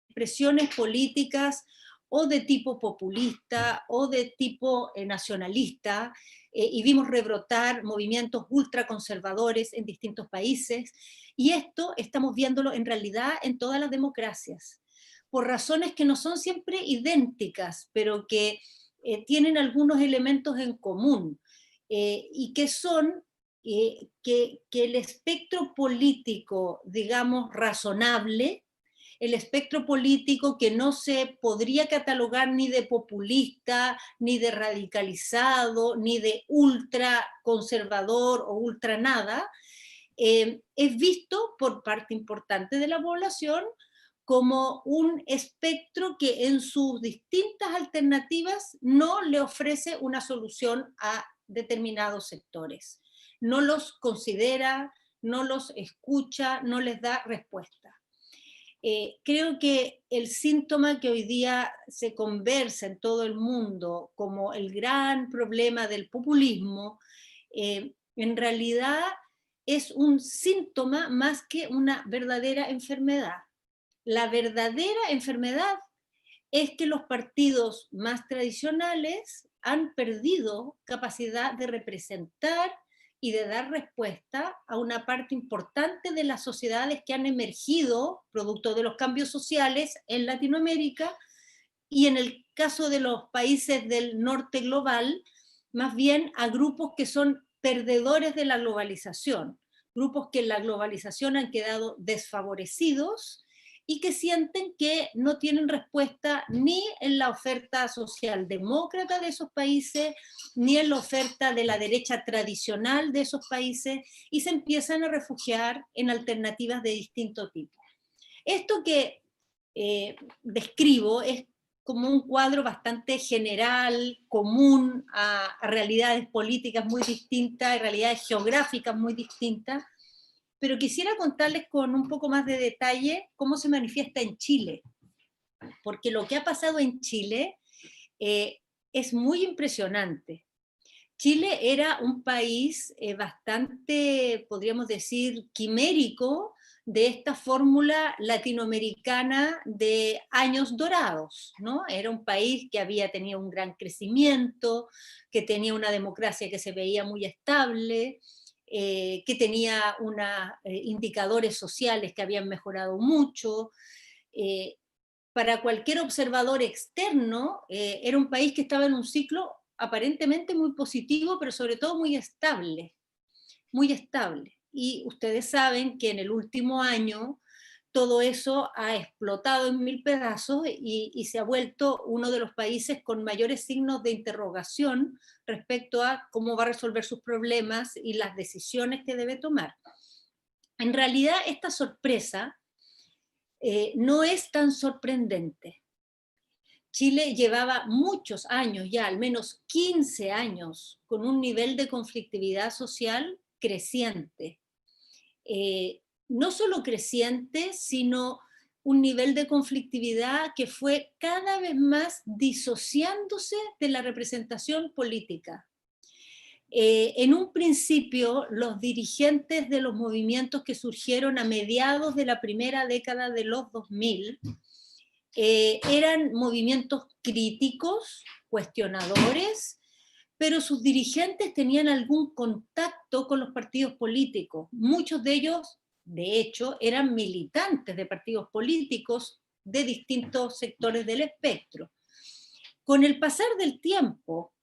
expresiones políticas o de tipo populista o de tipo nacionalista, y vimos rebrotar movimientos ultraconservadores en distintos países, y esto estamos viéndolo en realidad en todas las democracias, por razones que no son siempre idénticas, pero que tienen algunos elementos en común, y que son que el espectro político, digamos, razonable, el espectro político que no se podría catalogar ni de populista, ni de radicalizado, ni de ultraconservador o ultra nada, es visto por parte importante de la población como un espectro que en sus distintas alternativas no le ofrece una solución a determinados sectores. No los considera, no los escucha, no les da respuesta. Creo que el síntoma que hoy día se conversa en todo el mundo como el gran problema del populismo, en realidad es un síntoma más que una verdadera enfermedad. La verdadera enfermedad es que los partidos más tradicionales han perdido capacidad de representar y de dar respuesta a una parte importante de las sociedades que han emergido producto de los cambios sociales en Latinoamérica, y en el caso de los países del norte global, más bien a grupos que son perdedores de la globalización, grupos que en la globalización han quedado desfavorecidos y que sienten que no tienen respuesta ni en la oferta socialdemócrata de esos países, ni en la oferta de la derecha tradicional de esos países, y se empiezan a refugiar en alternativas de distinto tipo. Esto que describo es como un cuadro bastante general, común a realidades políticas muy distintas, y realidades geográficas muy distintas, pero quisiera contarles con un poco más de detalle cómo se manifiesta en Chile, porque lo que ha pasado en Chile es muy impresionante. Chile era un país bastante, podríamos decir, quimérico de esta fórmula latinoamericana de años dorados, ¿no? Era un país que había tenido un gran crecimiento, que tenía una democracia que se veía muy estable, que tenía indicadores sociales que habían mejorado mucho. Para cualquier observador externo, era un país que estaba en un ciclo aparentemente muy positivo, pero sobre todo muy estable, muy estable. Y ustedes saben que en el último año todo eso ha explotado en mil pedazos y se ha vuelto uno de los países con mayores signos de interrogación respecto a cómo va a resolver sus problemas y las decisiones que debe tomar. En realidad, esta sorpresa no es tan sorprendente. Chile llevaba muchos años, ya al menos 15 años, con un nivel de conflictividad social creciente. No solo creciente, sino un nivel de conflictividad que fue cada vez más disociándose de la representación política. En un principio, los dirigentes de los movimientos que surgieron a mediados de la primera década de los 2000 eran movimientos críticos, cuestionadores, pero sus dirigentes tenían algún contacto con los partidos políticos. Muchos de ellos, de hecho, eran militantes de partidos políticos de distintos sectores del espectro. Con el pasar del tiempo,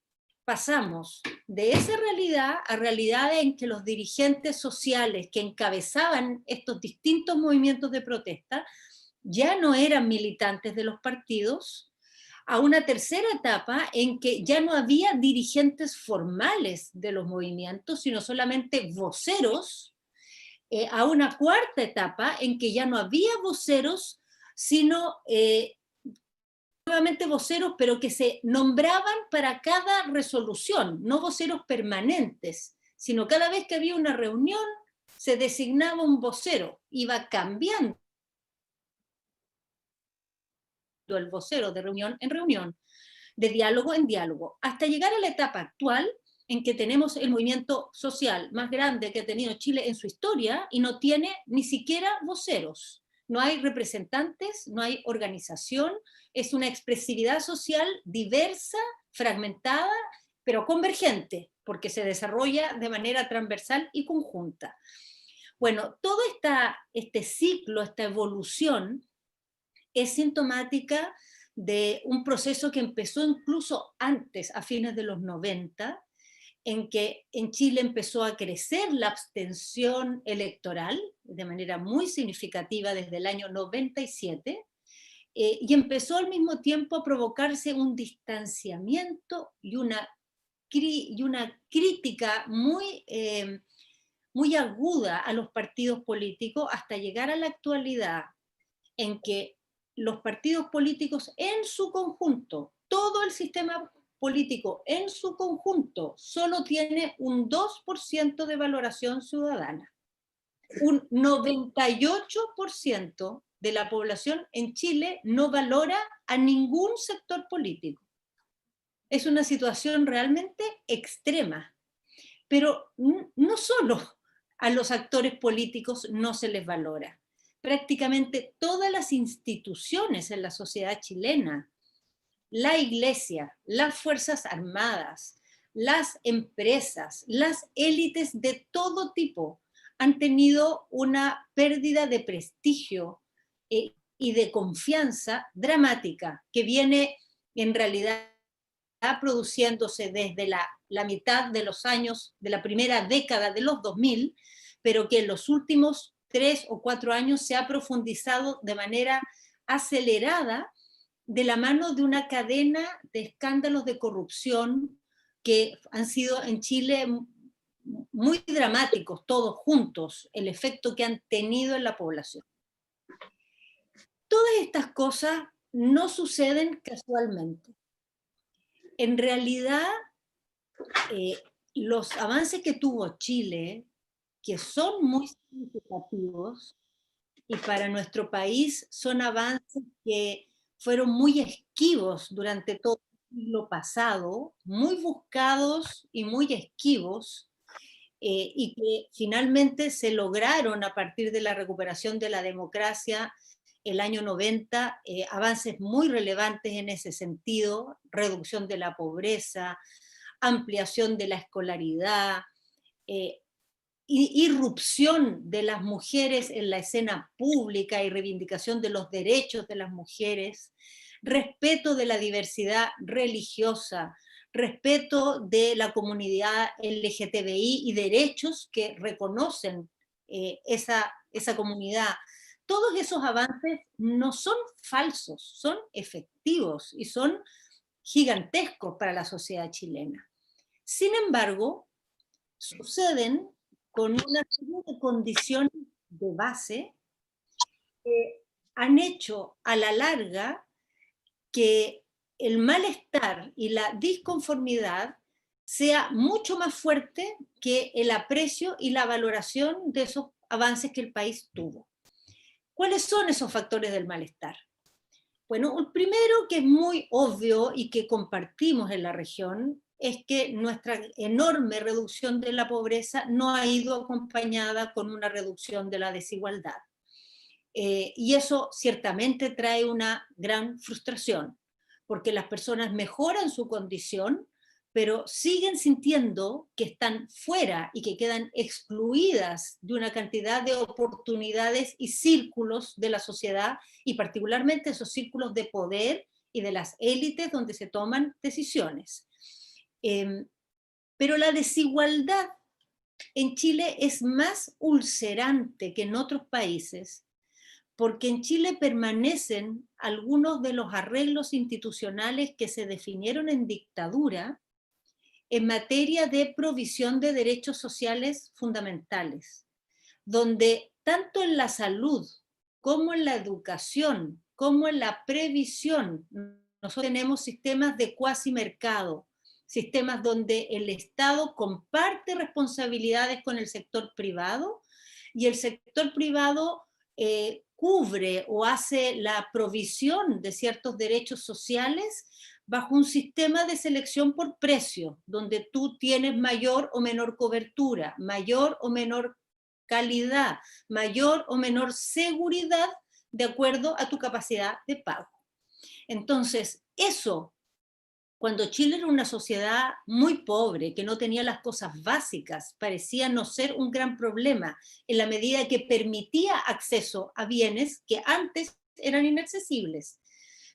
pasamos de esa realidad a realidades en que los dirigentes sociales que encabezaban estos distintos movimientos de protesta ya no eran militantes de los partidos, a una tercera etapa en que ya no había dirigentes formales de los movimientos, sino solamente voceros, a una cuarta etapa en que ya no había voceros, sino nuevamente voceros, pero que se nombraban para cada resolución, no voceros permanentes, sino cada vez que había una reunión se designaba un vocero, iba cambiando el vocero de reunión en reunión, de diálogo en diálogo, hasta llegar a la etapa actual en que tenemos el movimiento social más grande que ha tenido Chile en su historia y no tiene ni siquiera voceros. No hay representantes, no hay organización, es una expresividad social diversa, fragmentada, pero convergente, porque se desarrolla de manera transversal y conjunta. Bueno, todo este ciclo, esta evolución, es sintomática de un proceso que empezó incluso antes, a fines de los 90, en que en Chile empezó a crecer la abstención electoral de manera muy significativa desde el año 97, y empezó al mismo tiempo a provocarse un distanciamiento y una crítica muy, muy aguda a los partidos políticos, hasta llegar a la actualidad en que los partidos políticos en su conjunto, todo el sistema político en su conjunto, solo tiene un 2% de valoración ciudadana. Un 98% de la población en Chile no valora a ningún sector político. Es una situación realmente extrema. Pero no solo a los actores políticos no se les valora. Prácticamente todas las instituciones en la sociedad chilena, la iglesia, las fuerzas armadas, las empresas, las élites de todo tipo han tenido una pérdida de prestigio y de confianza dramática que viene en realidad produciéndose desde la mitad de los años, de la primera década de los 2000, pero que en los últimos 3 o 4 años se ha profundizado de manera acelerada de la mano de una cadena de escándalos de corrupción que han sido en Chile muy dramáticos, todos juntos, el efecto que han tenido en la población. Todas estas cosas no suceden casualmente. En realidad, los avances que tuvo Chile, que son muy significativos, y para nuestro país son avances que fueron muy esquivos durante todo el siglo pasado, muy buscados y muy esquivos, y que finalmente se lograron a partir de la recuperación de la democracia el año 90, avances muy relevantes en ese sentido, reducción de la pobreza, ampliación de la escolaridad, irrupción de las mujeres en la escena pública y reivindicación de los derechos de las mujeres, respeto de la diversidad religiosa, respeto de la comunidad LGTBI y derechos que reconocen esa comunidad. Todos esos avances no son falsos, son efectivos y son gigantescos para la sociedad chilena. Sin embargo, suceden con una serie de condiciones de base que han hecho a la larga que el malestar y la disconformidad sea mucho más fuerte que el aprecio y la valoración de esos avances que el país tuvo. ¿Cuáles son esos factores del malestar? Bueno, el primero, que es muy obvio y que compartimos en la región, es que nuestra enorme reducción de la pobreza no ha ido acompañada con una reducción de la desigualdad. Y eso ciertamente trae una gran frustración, porque las personas mejoran su condición, pero siguen sintiendo que están fuera y que quedan excluidas de una cantidad de oportunidades y círculos de la sociedad, y particularmente esos círculos de poder y de las élites donde se toman decisiones. Pero la desigualdad en Chile es más ulcerante que en otros países, porque en Chile permanecen algunos de los arreglos institucionales que se definieron en dictadura en materia de provisión de derechos sociales fundamentales, donde tanto en la salud como en la educación, como en la previsión, nosotros tenemos sistemas de cuasi mercado, sistemas donde el Estado comparte responsabilidades con el sector privado y el sector privado cubre o hace la provisión de ciertos derechos sociales bajo un sistema de selección por precio, donde tú tienes mayor o menor cobertura, mayor o menor calidad, mayor o menor seguridad de acuerdo a tu capacidad de pago. Entonces, eso, cuando Chile era una sociedad muy pobre, que no tenía las cosas básicas, parecía no ser un gran problema, en la medida que permitía acceso a bienes que antes eran inaccesibles.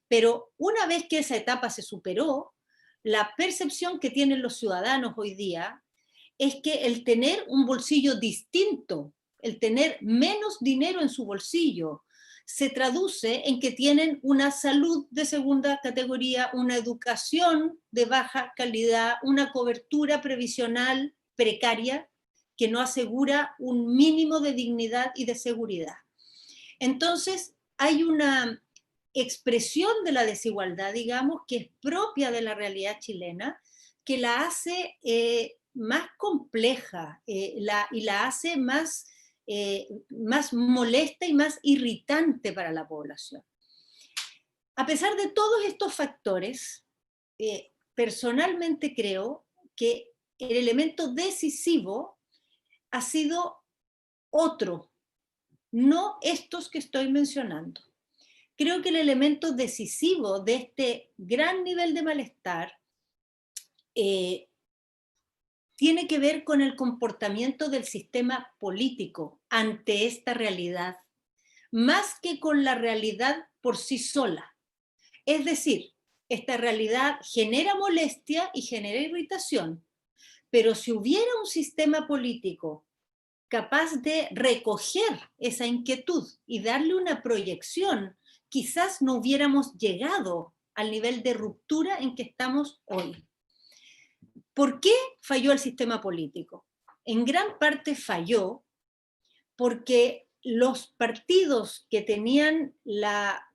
Pero una vez que esa etapa se superó, la percepción que tienen los ciudadanos hoy día es que el tener un bolsillo distinto, el tener menos dinero en su bolsillo, se traduce en que tienen una salud de segunda categoría, una educación de baja calidad, una cobertura previsional precaria que no asegura un mínimo de dignidad y de seguridad. Entonces, hay una expresión de la desigualdad, digamos, que es propia de la realidad chilena, que la hace más compleja y la hace más molesta y más irritante para la población. A pesar de todos estos factores, personalmente creo que el elemento decisivo ha sido otro, no estos que estoy mencionando. Creo que el elemento decisivo de este gran nivel de malestar tiene que ver con el comportamiento del sistema político ante esta realidad, más que con la realidad por sí sola. Es decir, esta realidad genera molestia y genera irritación, pero si hubiera un sistema político capaz de recoger esa inquietud y darle una proyección, quizás no hubiéramos llegado al nivel de ruptura en que estamos hoy. ¿Por qué falló el sistema político? En gran parte falló porque los partidos que tenían la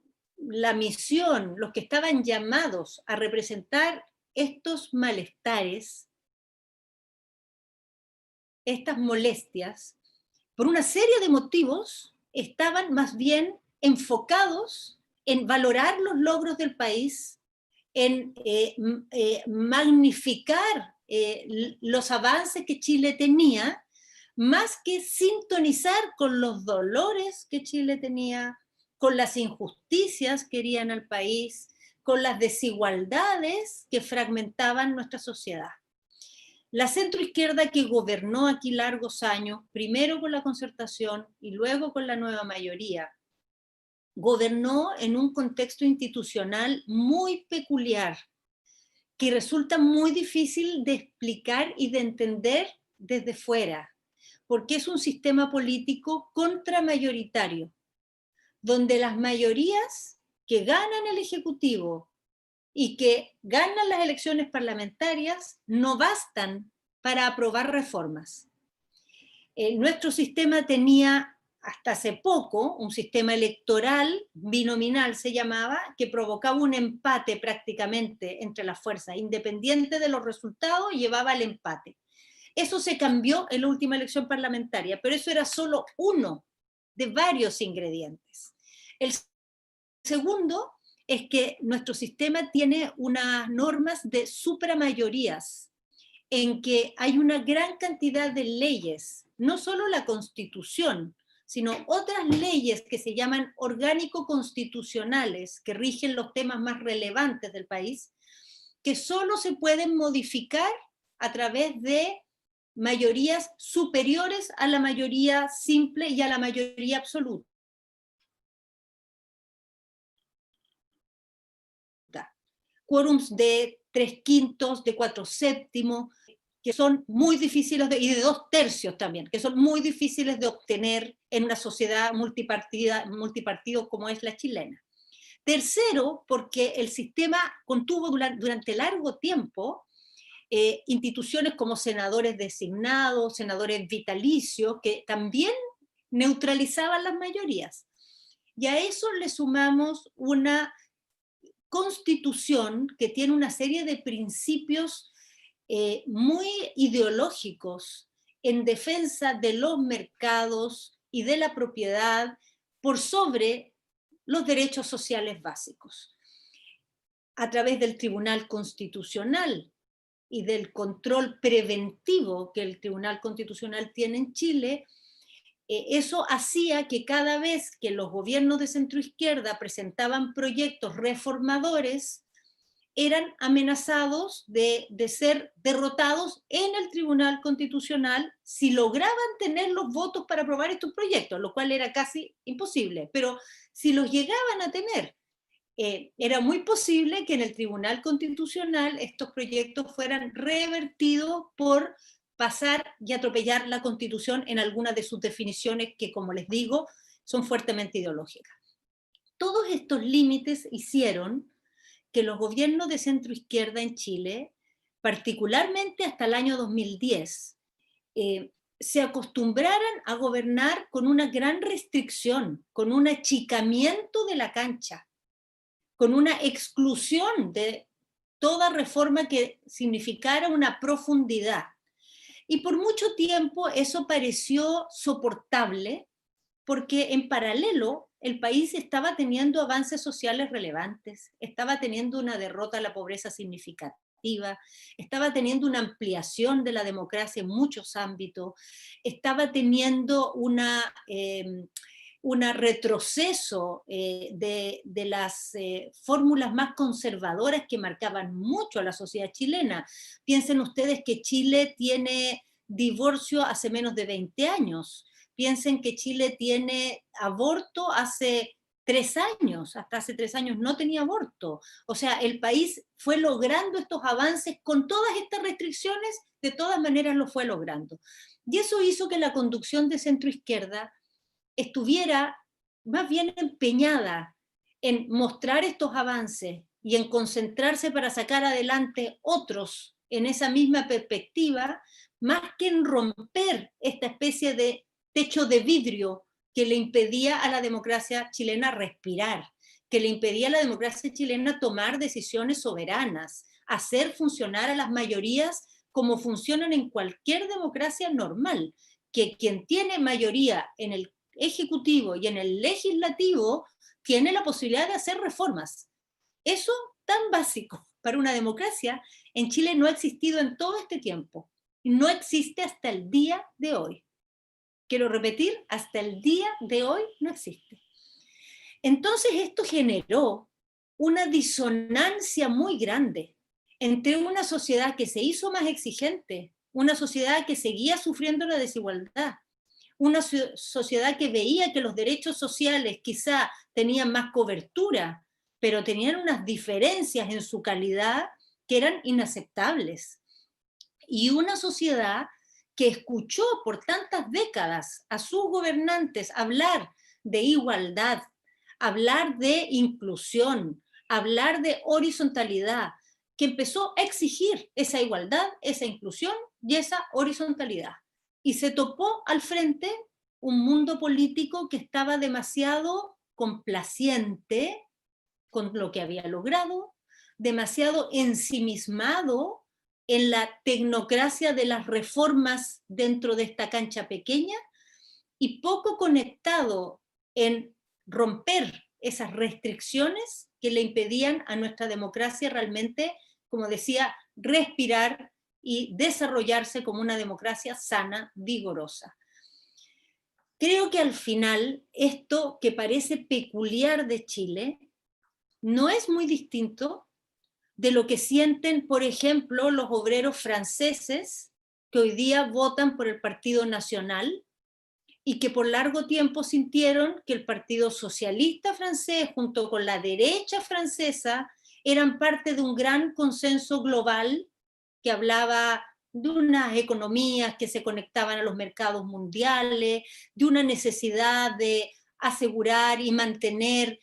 misión, los que estaban llamados a representar estos malestares, estas molestias, por una serie de motivos, estaban más bien enfocados en valorar los logros del país, en magnificar los avances que Chile tenía, más que sintonizar con los dolores que Chile tenía, con las injusticias que herían al país, con las desigualdades que fragmentaban nuestra sociedad. La centroizquierda que gobernó aquí largos años, primero con la Concertación y luego con la nueva mayoría, gobernó en un contexto institucional muy peculiar, que resulta muy difícil de explicar y de entender desde fuera, porque es un sistema político contramayoritario, donde las mayorías que ganan el Ejecutivo y que ganan las elecciones parlamentarias no bastan para aprobar reformas. Nuestro sistema tenía hasta hace poco un sistema electoral binominal, se llamaba, que provocaba un empate prácticamente entre las fuerzas, independiente de los resultados, llevaba al empate. Eso se cambió en la última elección parlamentaria, pero eso era solo uno de varios ingredientes. El segundo es que nuestro sistema tiene unas normas de supramayorías, en que hay una gran cantidad de leyes, no solo la Constitución, sino otras leyes que se llaman orgánico-constitucionales, que rigen los temas más relevantes del país, que solo se pueden modificar a través de mayorías superiores a la mayoría simple y a la mayoría absoluta. Quórums de 3/5, de 4/7, que son muy difíciles, y de 2/3 también, que son muy difíciles de obtener en una sociedad multipartido como es la chilena. Tercero, porque el sistema contuvo durante largo tiempo instituciones como senadores designados, senadores vitalicios, que también neutralizaban las mayorías. Y a eso le sumamos una constitución que tiene una serie de principios muy ideológicos en defensa de los mercados y de la propiedad por sobre los derechos sociales básicos. A través del Tribunal Constitucional y del control preventivo que el Tribunal Constitucional tiene en Chile, eso hacía que cada vez que los gobiernos de centroizquierda presentaban proyectos reformadores, eran amenazados de ser derrotados en el Tribunal Constitucional si lograban tener los votos para aprobar estos proyectos, lo cual era casi imposible, pero si los llegaban a tener, era muy posible que en el Tribunal Constitucional estos proyectos fueran revertidos por pasar y atropellar la Constitución en algunas de sus definiciones que, como les digo, son fuertemente ideológicas. Todos estos límites hicieron que los gobiernos de centroizquierda en Chile, particularmente hasta el año 2010, se acostumbraran a gobernar con una gran restricción, con un achicamiento de la cancha, con una exclusión de toda reforma que significara una profundidad. Y por mucho tiempo eso pareció soportable, porque en paralelo el país estaba teniendo avances sociales relevantes, estaba teniendo una derrota a la pobreza significativa. legislativa, estaba teniendo una ampliación de la democracia en muchos ámbitos, estaba teniendo un retroceso de las fórmulas más conservadoras que marcaban mucho a la sociedad chilena. Piensen ustedes que Chile tiene divorcio hace menos de 20 años. Piensen que Chile tiene aborto hace 3 años, hasta hace 3 años no tenía aborto. O sea, el país fue logrando estos avances con todas estas restricciones, de todas maneras lo fue logrando. Y eso hizo que la conducción de centroizquierda estuviera más bien empeñada en mostrar estos avances y en concentrarse para sacar adelante otros en esa misma perspectiva, más que en romper esta especie de techo de vidrio que le impedía a la democracia chilena respirar, que le impedía a la democracia chilena tomar decisiones soberanas, hacer funcionar a las mayorías como funcionan en cualquier democracia normal, que quien tiene mayoría en el ejecutivo y en el legislativo tiene la posibilidad de hacer reformas. Eso tan básico para una democracia en Chile no ha existido en todo este tiempo. No existe hasta el día de hoy. Quiero repetir, hasta el día de hoy no existe. Entonces esto generó una disonancia muy grande entre una sociedad que se hizo más exigente, una sociedad que seguía sufriendo la desigualdad, una sociedad que veía que los derechos sociales quizá tenían más cobertura, pero tenían unas diferencias en su calidad que eran inaceptables. Y una sociedad que escuchó por tantas décadas a sus gobernantes hablar de igualdad, hablar de inclusión, hablar de horizontalidad, que empezó a exigir esa igualdad, esa inclusión y esa horizontalidad. Y se topó al frente un mundo político que estaba demasiado complaciente con lo que había logrado, demasiado ensimismado en la tecnocracia de las reformas dentro de esta cancha pequeña y poco conectado en romper esas restricciones que le impedían a nuestra democracia realmente, como decía, respirar y desarrollarse como una democracia sana, vigorosa. Creo que al final esto que parece peculiar de Chile no es muy distinto de lo que sienten, por ejemplo, los obreros franceses que hoy día votan por el Partido Nacional y que por largo tiempo sintieron que el Partido Socialista francés junto con la derecha francesa eran parte de un gran consenso global que hablaba de unas economías que se conectaban a los mercados mundiales, de una necesidad de asegurar y mantener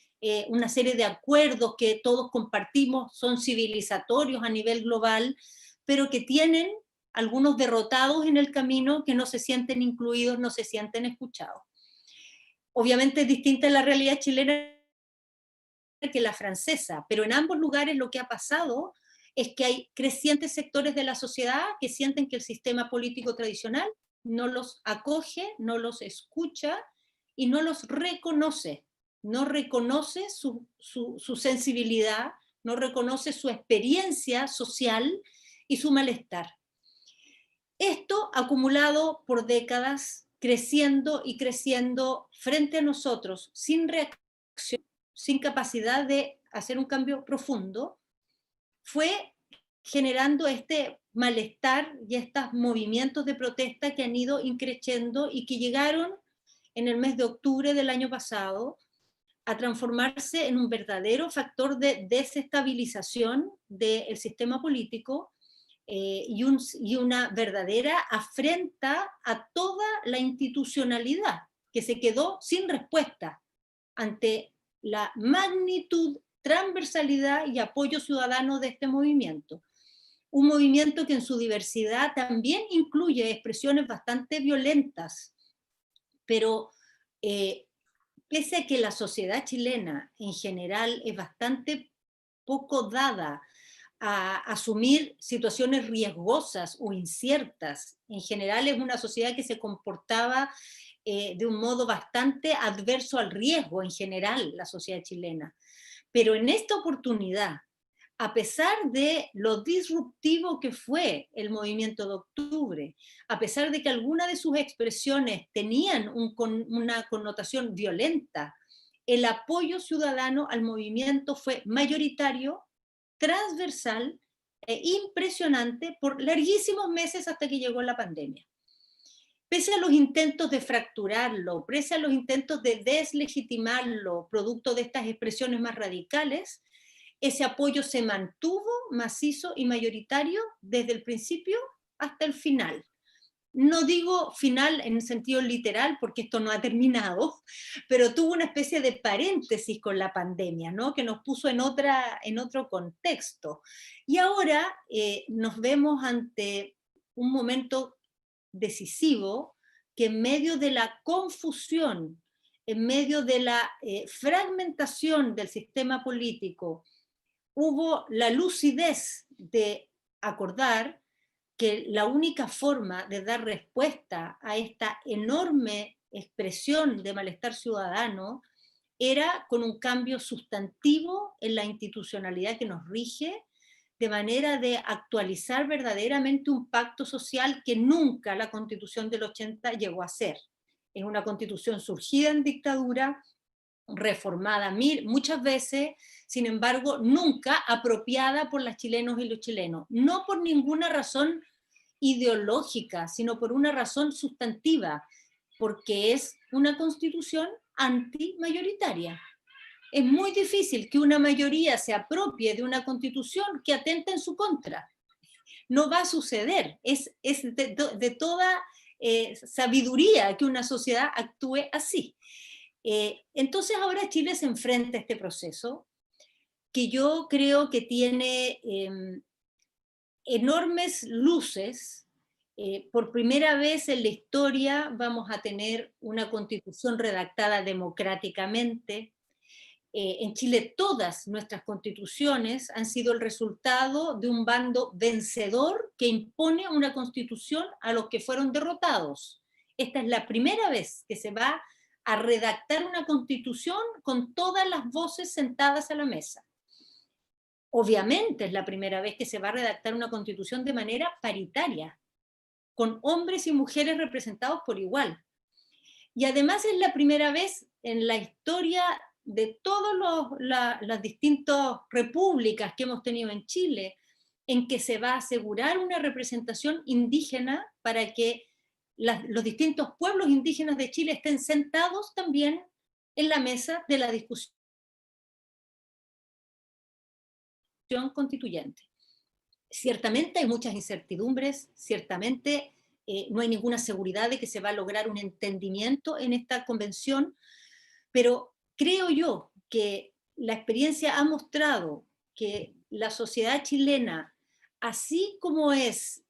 una serie de acuerdos que todos compartimos, son civilizatorios a nivel global, pero que tienen algunos derrotados en el camino que no se sienten incluidos, no se sienten escuchados. Obviamente es distinta la realidad chilena que la francesa, pero en ambos lugares lo que ha pasado es que hay crecientes sectores de la sociedad que sienten que el sistema político tradicional no los acoge, no los escucha y no los reconoce. No reconoce su sensibilidad, no reconoce su experiencia social y su malestar. Esto acumulado por décadas, creciendo y creciendo frente a nosotros, sin reacción, sin capacidad de hacer un cambio profundo, fue generando este malestar y estos movimientos de protesta que han ido increciendo y que llegaron en el mes de octubre del año pasado a transformarse en un verdadero factor de desestabilización del sistema político y una verdadera afrenta a toda la institucionalidad que se quedó sin respuesta ante la magnitud, transversalidad y apoyo ciudadano de este movimiento. Un movimiento que en su diversidad también incluye expresiones bastante violentas, pero pese a que la sociedad chilena en general es bastante poco dada a asumir situaciones riesgosas o inciertas, en general es una sociedad que se comportaba de un modo bastante adverso al riesgo en general, la sociedad chilena. Pero en esta oportunidad, a pesar de lo disruptivo que fue el movimiento de octubre, a pesar de que algunas de sus expresiones tenían una connotación violenta, el apoyo ciudadano al movimiento fue mayoritario, transversal e impresionante por larguísimos meses hasta que llegó la pandemia. Pese a los intentos de fracturarlo, pese a los intentos de deslegitimarlo, producto de estas expresiones más radicales, ese apoyo se mantuvo macizo y mayoritario desde el principio hasta el final. No digo final en el sentido literal, porque esto no ha terminado, pero tuvo una especie de paréntesis con la pandemia, ¿no? Que nos puso en otro contexto. Y ahora nos vemos ante un momento decisivo que en medio de la confusión, en medio de la fragmentación del sistema político, hubo la lucidez de acordar que la única forma de dar respuesta a esta enorme expresión de malestar ciudadano era con un cambio sustantivo en la institucionalidad que nos rige, de manera de actualizar verdaderamente un pacto social que nunca la Constitución del 80 llegó a ser. Es una constitución surgida en dictadura, reformada muchas veces, sin embargo, nunca apropiada por las chilenos y los chilenos, no por ninguna razón ideológica, sino por una razón sustantiva, porque es una constitución antimayoritaria. Es muy difícil que una mayoría se apropie de una constitución que atenta en su contra. No va a suceder, es de toda sabiduría que una sociedad actúe así. Entonces ahora Chile se enfrenta a este proceso que yo creo que tiene enormes luces. Por primera vez en la historia vamos a tener una constitución redactada democráticamente. En Chile todas nuestras constituciones han sido el resultado de un bando vencedor que impone una constitución a los que fueron derrotados. Esta es la primera vez que se va a redactar una constitución con todas las voces sentadas a la mesa. Obviamente es la primera vez que se va a redactar una constitución de manera paritaria, con hombres y mujeres representados por igual. Y además es la primera vez en la historia de todas las distintas repúblicas que hemos tenido en Chile, en que se va a asegurar una representación indígena para que los distintos pueblos indígenas de Chile estén sentados también en la mesa de la discusión constituyente. Ciertamente hay muchas incertidumbres, ciertamente no hay ninguna seguridad de que se va a lograr un entendimiento en esta convención, pero creo yo que la experiencia ha mostrado que la sociedad chilena, así como es,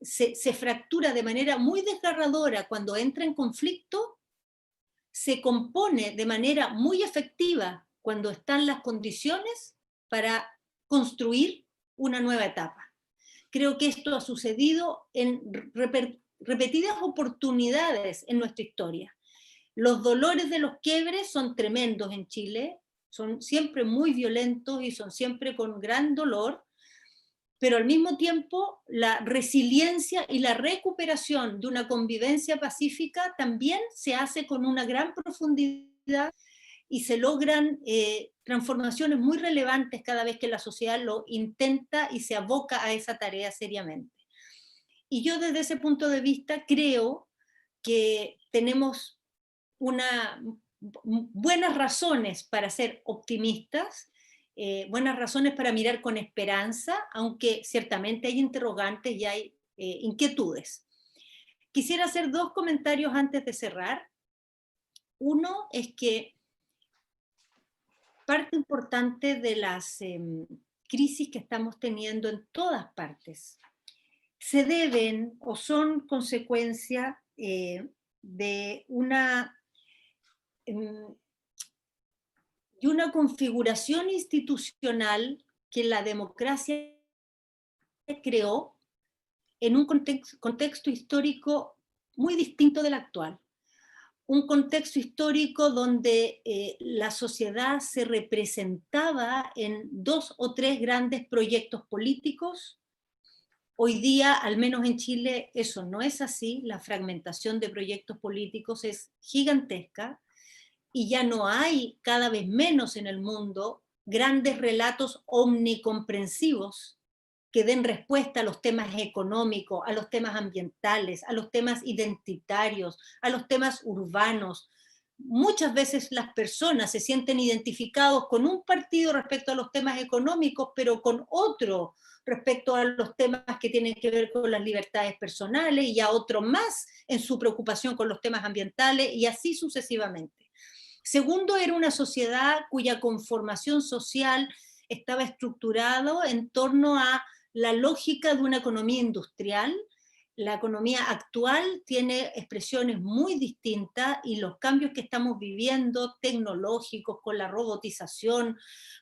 se fractura de manera muy desgarradora cuando entra en conflicto, se compone de manera muy efectiva cuando están las condiciones para construir una nueva etapa. Creo que esto ha sucedido en repetidas oportunidades en nuestra historia. Los dolores de los quiebres son tremendos en Chile, son siempre muy violentos y son siempre con gran dolor, pero al mismo tiempo la resiliencia y la recuperación de una convivencia pacífica también se hace con una gran profundidad y se logran transformaciones muy relevantes cada vez que la sociedad lo intenta y se aboca a esa tarea seriamente. Y yo desde ese punto de vista creo que tenemos buenas razones para ser optimistas, buenas razones para mirar con esperanza, aunque ciertamente hay interrogantes y hay inquietudes. Quisiera hacer dos comentarios antes de cerrar. Uno es que parte importante de las crisis que estamos teniendo en todas partes se deben o son consecuencia de una configuración institucional que la democracia creó en un contexto histórico muy distinto del actual. un contexto histórico donde la sociedad se representaba en 2 o 3 grandes proyectos políticos. Hoy día, al menos en Chile, eso no es así. La fragmentación de proyectos políticos es gigantesca y ya no hay, cada vez menos en el mundo, grandes relatos omnicomprensivos que den respuesta a los temas económicos, a los temas ambientales, a los temas identitarios, a los temas urbanos. Muchas veces las personas se sienten identificados con un partido respecto a los temas económicos, pero con otro respecto a los temas que tienen que ver con las libertades personales, y a otro más en su preocupación con los temas ambientales, y así sucesivamente. Segundo, era una sociedad cuya conformación social estaba estructurado en torno a la lógica de una economía industrial. La economía actual tiene expresiones muy distintas y los cambios que estamos viviendo, tecnológicos, con la robotización,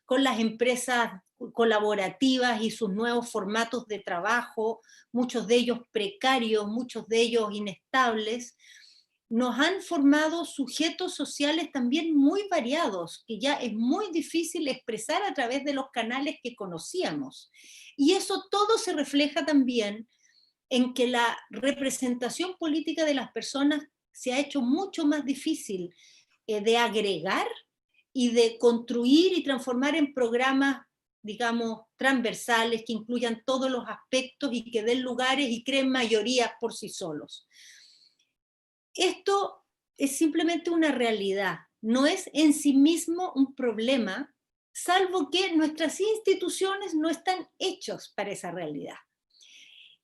con las empresas colaborativas y sus nuevos formatos de trabajo, muchos de ellos precarios, muchos de ellos inestables, nos han formado sujetos sociales también muy variados, que ya es muy difícil expresar a través de los canales que conocíamos. Y eso todo se refleja también en que la representación política de las personas se ha hecho mucho más difícil de agregar y de construir y transformar en programas, digamos, transversales, que incluyan todos los aspectos y que den lugares y creen mayorías por sí solos. Esto es simplemente una realidad, no es en sí mismo un problema, salvo que nuestras instituciones no están hechos para esa realidad.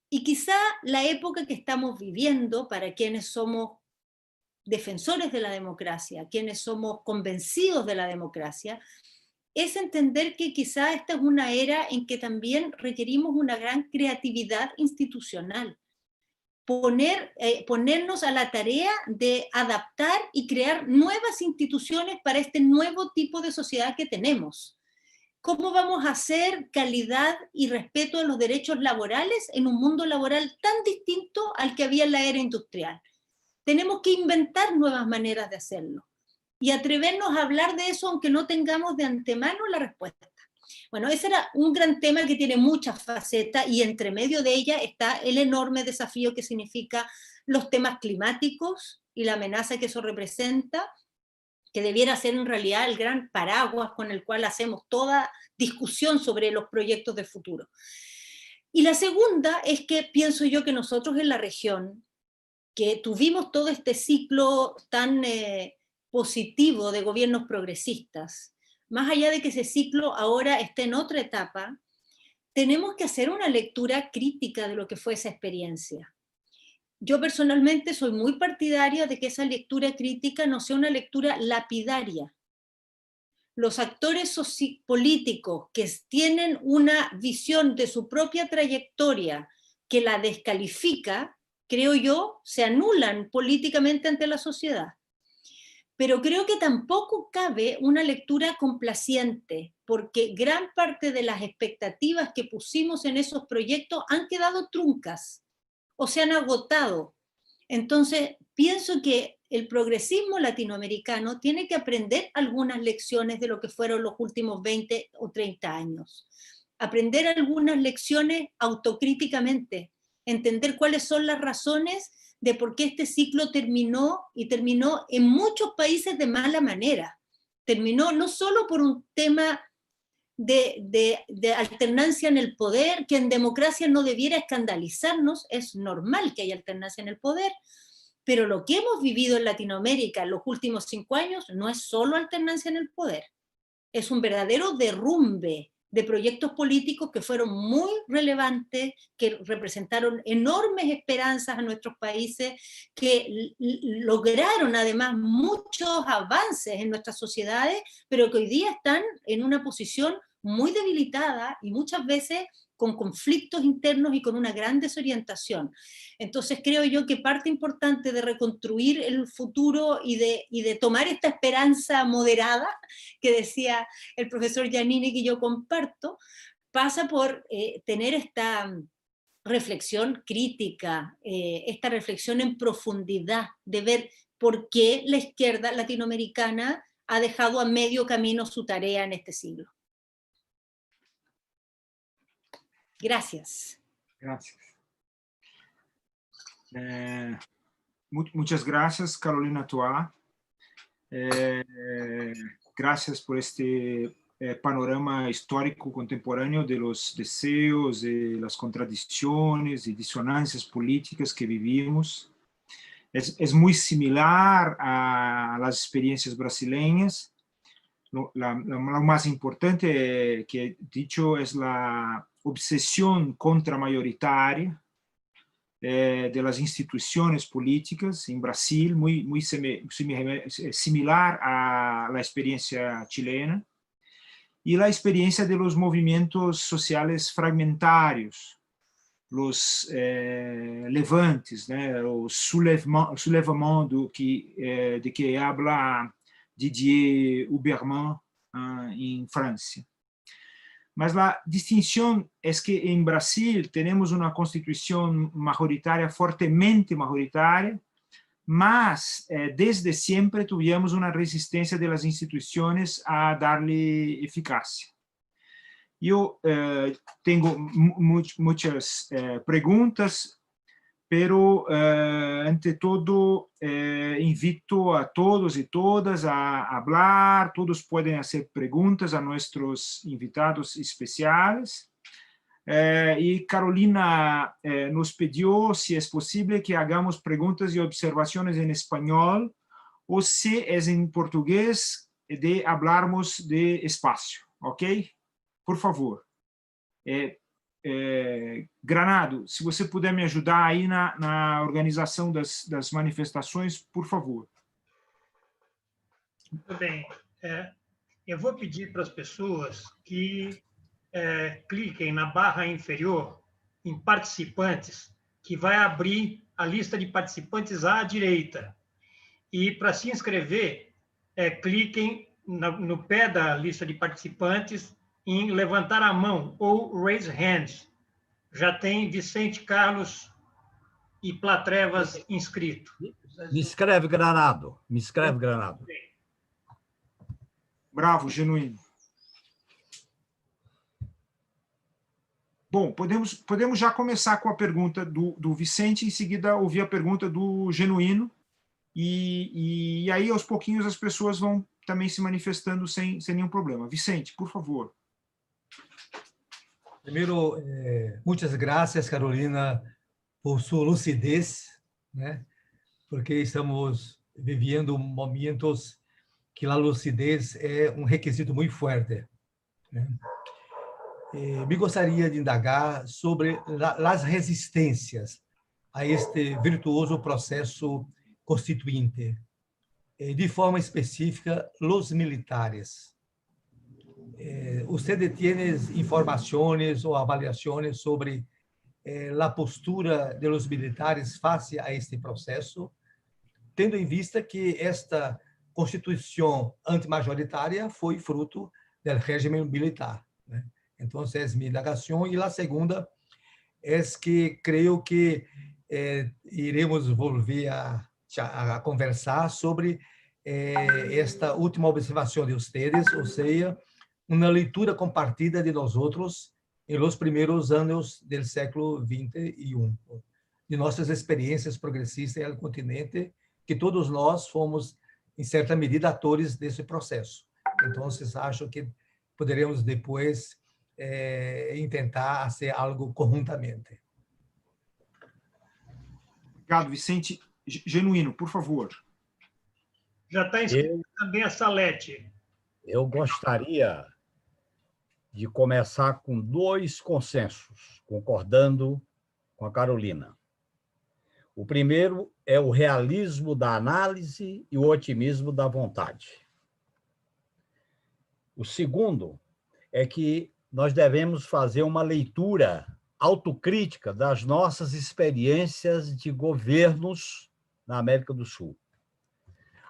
Y quizá la época que estamos viviendo, para quienes somos defensores de la democracia, quienes somos convencidos de la democracia, es entender que quizá esta es una era en que también requerimos una gran creatividad institucional. Ponernos a la tarea de adaptar y crear nuevas instituciones para este nuevo tipo de sociedad que tenemos. ¿Cómo vamos a hacer calidad y respeto a los derechos laborales en un mundo laboral tan distinto al que había en la era industrial? Tenemos que inventar nuevas maneras de hacerlo y atrevernos a hablar de eso aunque no tengamos de antemano la respuesta. Bueno, ese era un gran tema que tiene muchas facetas y entre medio de ella está el enorme desafío que significa los temas climáticos y la amenaza que eso representa, que debiera ser en realidad el gran paraguas con el cual hacemos toda discusión sobre los proyectos de futuro. Y la segunda es que pienso yo que nosotros en la región, que tuvimos todo este ciclo tan positivo de gobiernos progresistas, más allá de que ese ciclo ahora esté en otra etapa, tenemos que hacer una lectura crítica de lo que fue esa experiencia. Yo personalmente soy muy partidaria de que esa lectura crítica no sea una lectura lapidaria. Los actores políticos que tienen una visión de su propia trayectoria que la descalifica, creo yo, se anulan políticamente ante la sociedad. Pero creo que tampoco cabe una lectura complaciente, porque gran parte de las expectativas que pusimos en esos proyectos han quedado truncas o se han agotado. Entonces, pienso que el progresismo latinoamericano tiene que aprender algunas lecciones de lo que fueron los últimos 20 o 30 años. Aprender algunas lecciones autocríticamente, entender cuáles son las razones de por qué este ciclo terminó, y terminó en muchos países de mala manera. Terminó no solo por un tema de alternancia en el poder, que en democracia no debiera escandalizarnos, es normal que haya alternancia en el poder, pero lo que hemos vivido en Latinoamérica en los últimos 5 años no es solo alternancia en el poder, es un verdadero derrumbe de proyectos políticos que fueron muy relevantes, que representaron enormes esperanzas a nuestros países, que lograron además muchos avances en nuestras sociedades, pero que hoy día están en una posición muy debilitada y muchas veces con conflictos internos y con una gran desorientación. Entonces creo yo que parte importante de reconstruir el futuro y de tomar esta esperanza moderada que decía el profesor Giannini, que yo comparto, pasa por tener esta reflexión crítica, esta reflexión en profundidad, de ver por qué la izquierda latinoamericana ha dejado a medio camino su tarea en este siglo. Gracias. Gracias. Muchas gracias, Carolina Toá. Gracias por este panorama histórico contemporáneo de los deseos, de las contradicciones y disonancias políticas que vivimos. Es muy similar a las experiencias brasileñas. Lo más importante que he dicho es la obsesión contramayoritaria de las instituciones políticas en Brasil, muy similar a la experiencia chilena, y la experiencia de los movimientos sociales fragmentarios, los levantes, né, o soulèvement de que habla Didier Huberman en Francia. Mas la distinción es que en Brasil tenemos una constitución majoritaria, fuertemente majoritaria, mas desde siempre tuvimos una resistencia de las instituciones a darle eficacia. Yo tengo muchas preguntas, pero ante todo invito a todos y todas a hablar. Todos pueden hacer preguntas a nuestros invitados especiales. Y Carolina nos pidió si es posible que hagamos preguntas y observaciones en español, o si es en portugués, de hablarmos de espacio, ¿ok? Por favor. Granado, se você puder me ajudar aí na organização das manifestações, por favor. Muito bem. Eu vou pedir para as pessoas que cliquem na barra inferior em participantes, que vai abrir a lista de participantes à direita. E para se inscrever, cliquem no pé da lista de participantes em levantar a mão ou raise hands. Já tem Vicente Carlos e Platrevas inscrito. Me escreve, Granado. Me escreve, Granado. Bravo, Genuíno. Bom, podemos já começar com a pergunta do Vicente, em seguida ouvir a pergunta do Genuíno, e aí, aos pouquinhos, as pessoas vão também se manifestando sem nenhum problema. Vicente, por favor. Primeiro, muitas graças, Carolina, por sua lucidez, né? Porque estamos vivendo momentos que a lucidez é um requisito muito forte, né? Me gostaria de indagar sobre as resistências a este virtuoso processo constituinte, de forma específica, os militares. ¿Usted tiene informaciones o avaliaciones sobre la postura de los militares face a este proceso, tendo em vista que esta constituição antimajoritária foi fruto do regime militar, né? Então, essa é minha indagação. E a segunda é que creio que iremos volver a conversar sobre esta última observação de vocês, ou seja, uma leitura compartida de nós outros em los primeiros anos do século XXI, de nossas experiências progressistas no continente, que todos nós fomos, em certa medida, atores desse processo. Então, acho que poderemos depois tentar fazer algo conjuntamente. Obrigado, Vicente. Genuíno, por favor. Já está inscrito também a Salete. Eu gostaria de começar com dois consensos, concordando com a Carolina. O primeiro é o realismo da análise e o otimismo da vontade. O segundo é que nós devemos fazer uma leitura autocrítica das nossas experiências de governos na América do Sul.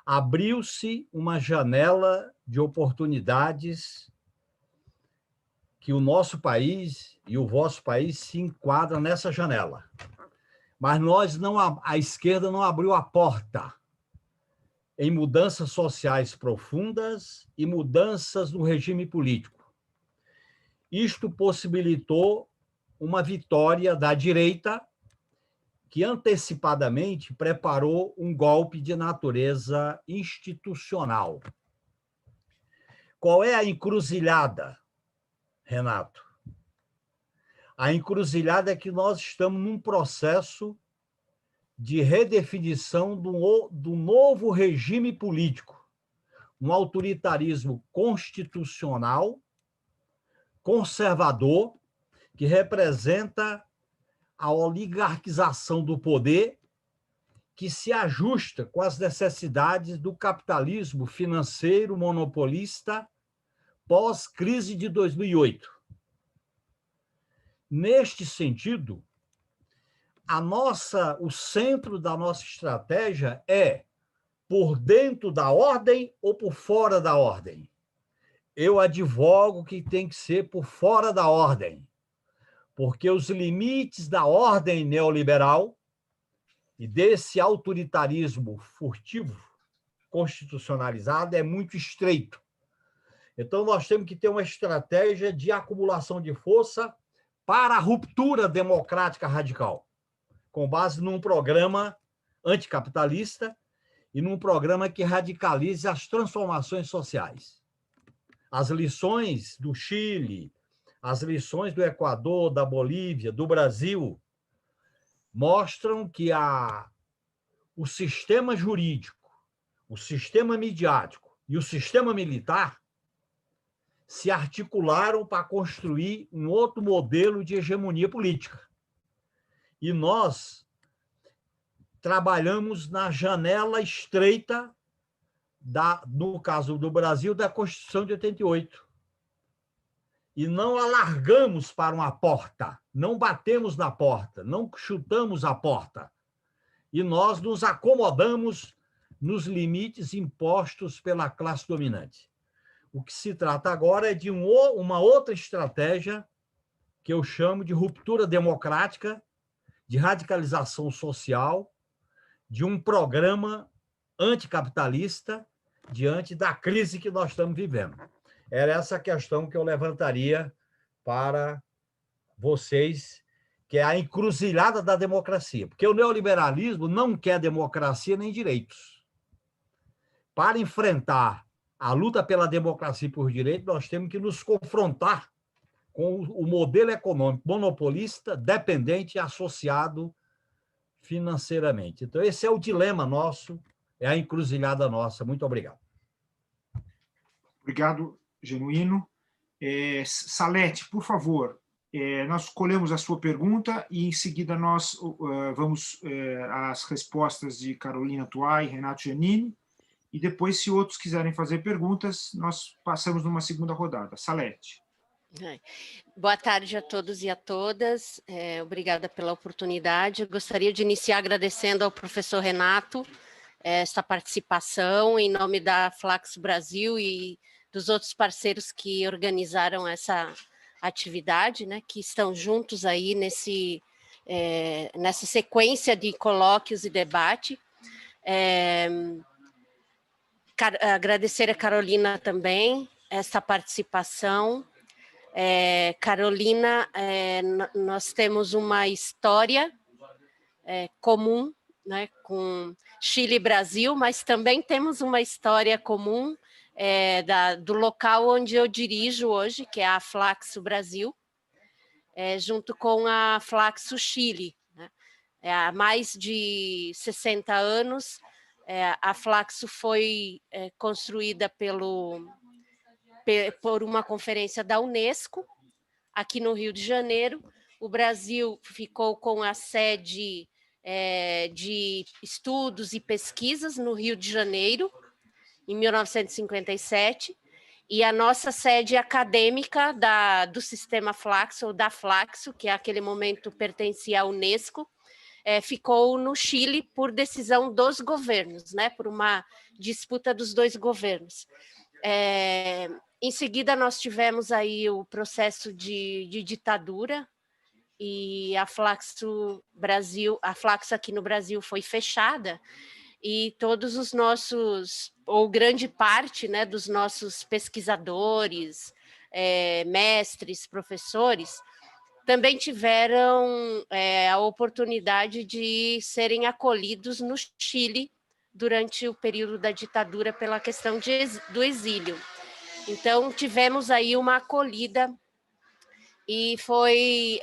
Abriu-se uma janela de oportunidades que o nosso país e o vosso país se enquadram nessa janela. Mas a esquerda não abriu a porta. em mudanças sociais profundas e mudanças no regime político. Isto possibilitou uma vitória da direita, que antecipadamente preparou um golpe de natureza institucional. Qual é a encruzilhada, Renato? A encruzilhada é que nós estamos num processo de redefinição do novo regime político, um autoritarismo constitucional, conservador, que representa a oligarquização do poder, que se ajusta com as necessidades do capitalismo financeiro monopolista pós-crise de 2008. Neste sentido, o centro da nossa estratégia é por dentro da ordem ou por fora da ordem. Eu advogo que tem que ser por fora da ordem, porque os limites da ordem neoliberal e desse autoritarismo furtivo, constitucionalizado, é muito estreito. Então, nós temos que ter uma estratégia de acumulação de força para a ruptura democrática radical, com base num programa anticapitalista e num programa que radicalize as transformações sociais. As lições do Chile, as lições do Equador, da Bolívia, do Brasil, mostram que o sistema jurídico, o sistema midiático e o sistema militar se articularam para construir um outro modelo de hegemonia política. E nós trabalhamos na janela estreita, no caso do Brasil, da Constituição de 88. E não alargamos para uma porta, não batemos na porta, não chutamos a porta. E nós nos acomodamos nos limites impostos pela classe dominante. O que se trata agora é de uma outra estratégia que eu chamo de ruptura democrática, de radicalização social, de um programa anticapitalista diante da crise que nós estamos vivendo. Era essa questão que eu levantaria para vocês, que é a encruzilhada da democracia. Porque o neoliberalismo não quer democracia nem direitos. Para enfrentar a luta pela democracia e por direito, nós temos que nos confrontar com o modelo econômico monopolista, dependente e associado financeiramente. Então, esse é o dilema nosso, é a encruzilhada nossa. Muito obrigado. Obrigado, Genuíno. Salete, por favor, nós escolhemos a sua pergunta e, em seguida, nós vamos às respostas de Carolina Tuai e Renato Giannini, e depois, se outros quiserem fazer perguntas, nós passamos numa segunda rodada. Salete. Boa tarde a todos e a todas. Obrigada pela oportunidade. Eu gostaria de iniciar agradecendo ao professor Renato esta participação em nome da Flaxo Brasil e dos outros parceiros que organizaram essa atividade, né, que estão juntos aí nessa sequência de colóquios e debate. Agradecer a Carolina também esta participação. Carolina, nós temos uma história comum, né, com Chile e Brasil, mas também temos uma história comum do local onde eu dirijo hoje, que é a Flaxo Brasil, junto com a Flaxo Chile, né? Há mais de 60 anos, a Flaxo foi construída por uma conferência da Unesco, aqui no Rio de Janeiro. O Brasil ficou com a sede de estudos e pesquisas no Rio de Janeiro, em 1957, e a nossa sede acadêmica do sistema Flaxo, ou da Flaxo, que naquele momento pertencia à Unesco, ficou no Chile por decisão dos governos, né, por uma disputa dos dois governos. Em seguida, nós tivemos aí o processo de ditadura, e a Flaxo aqui no Brasil foi fechada, e todos os nossos, ou grande parte, né, dos nossos pesquisadores, mestres, professores, também tiveram a oportunidade de serem acolhidos no Chile durante o período da ditadura pela questão do exílio. Então, tivemos aí uma acolhida e foi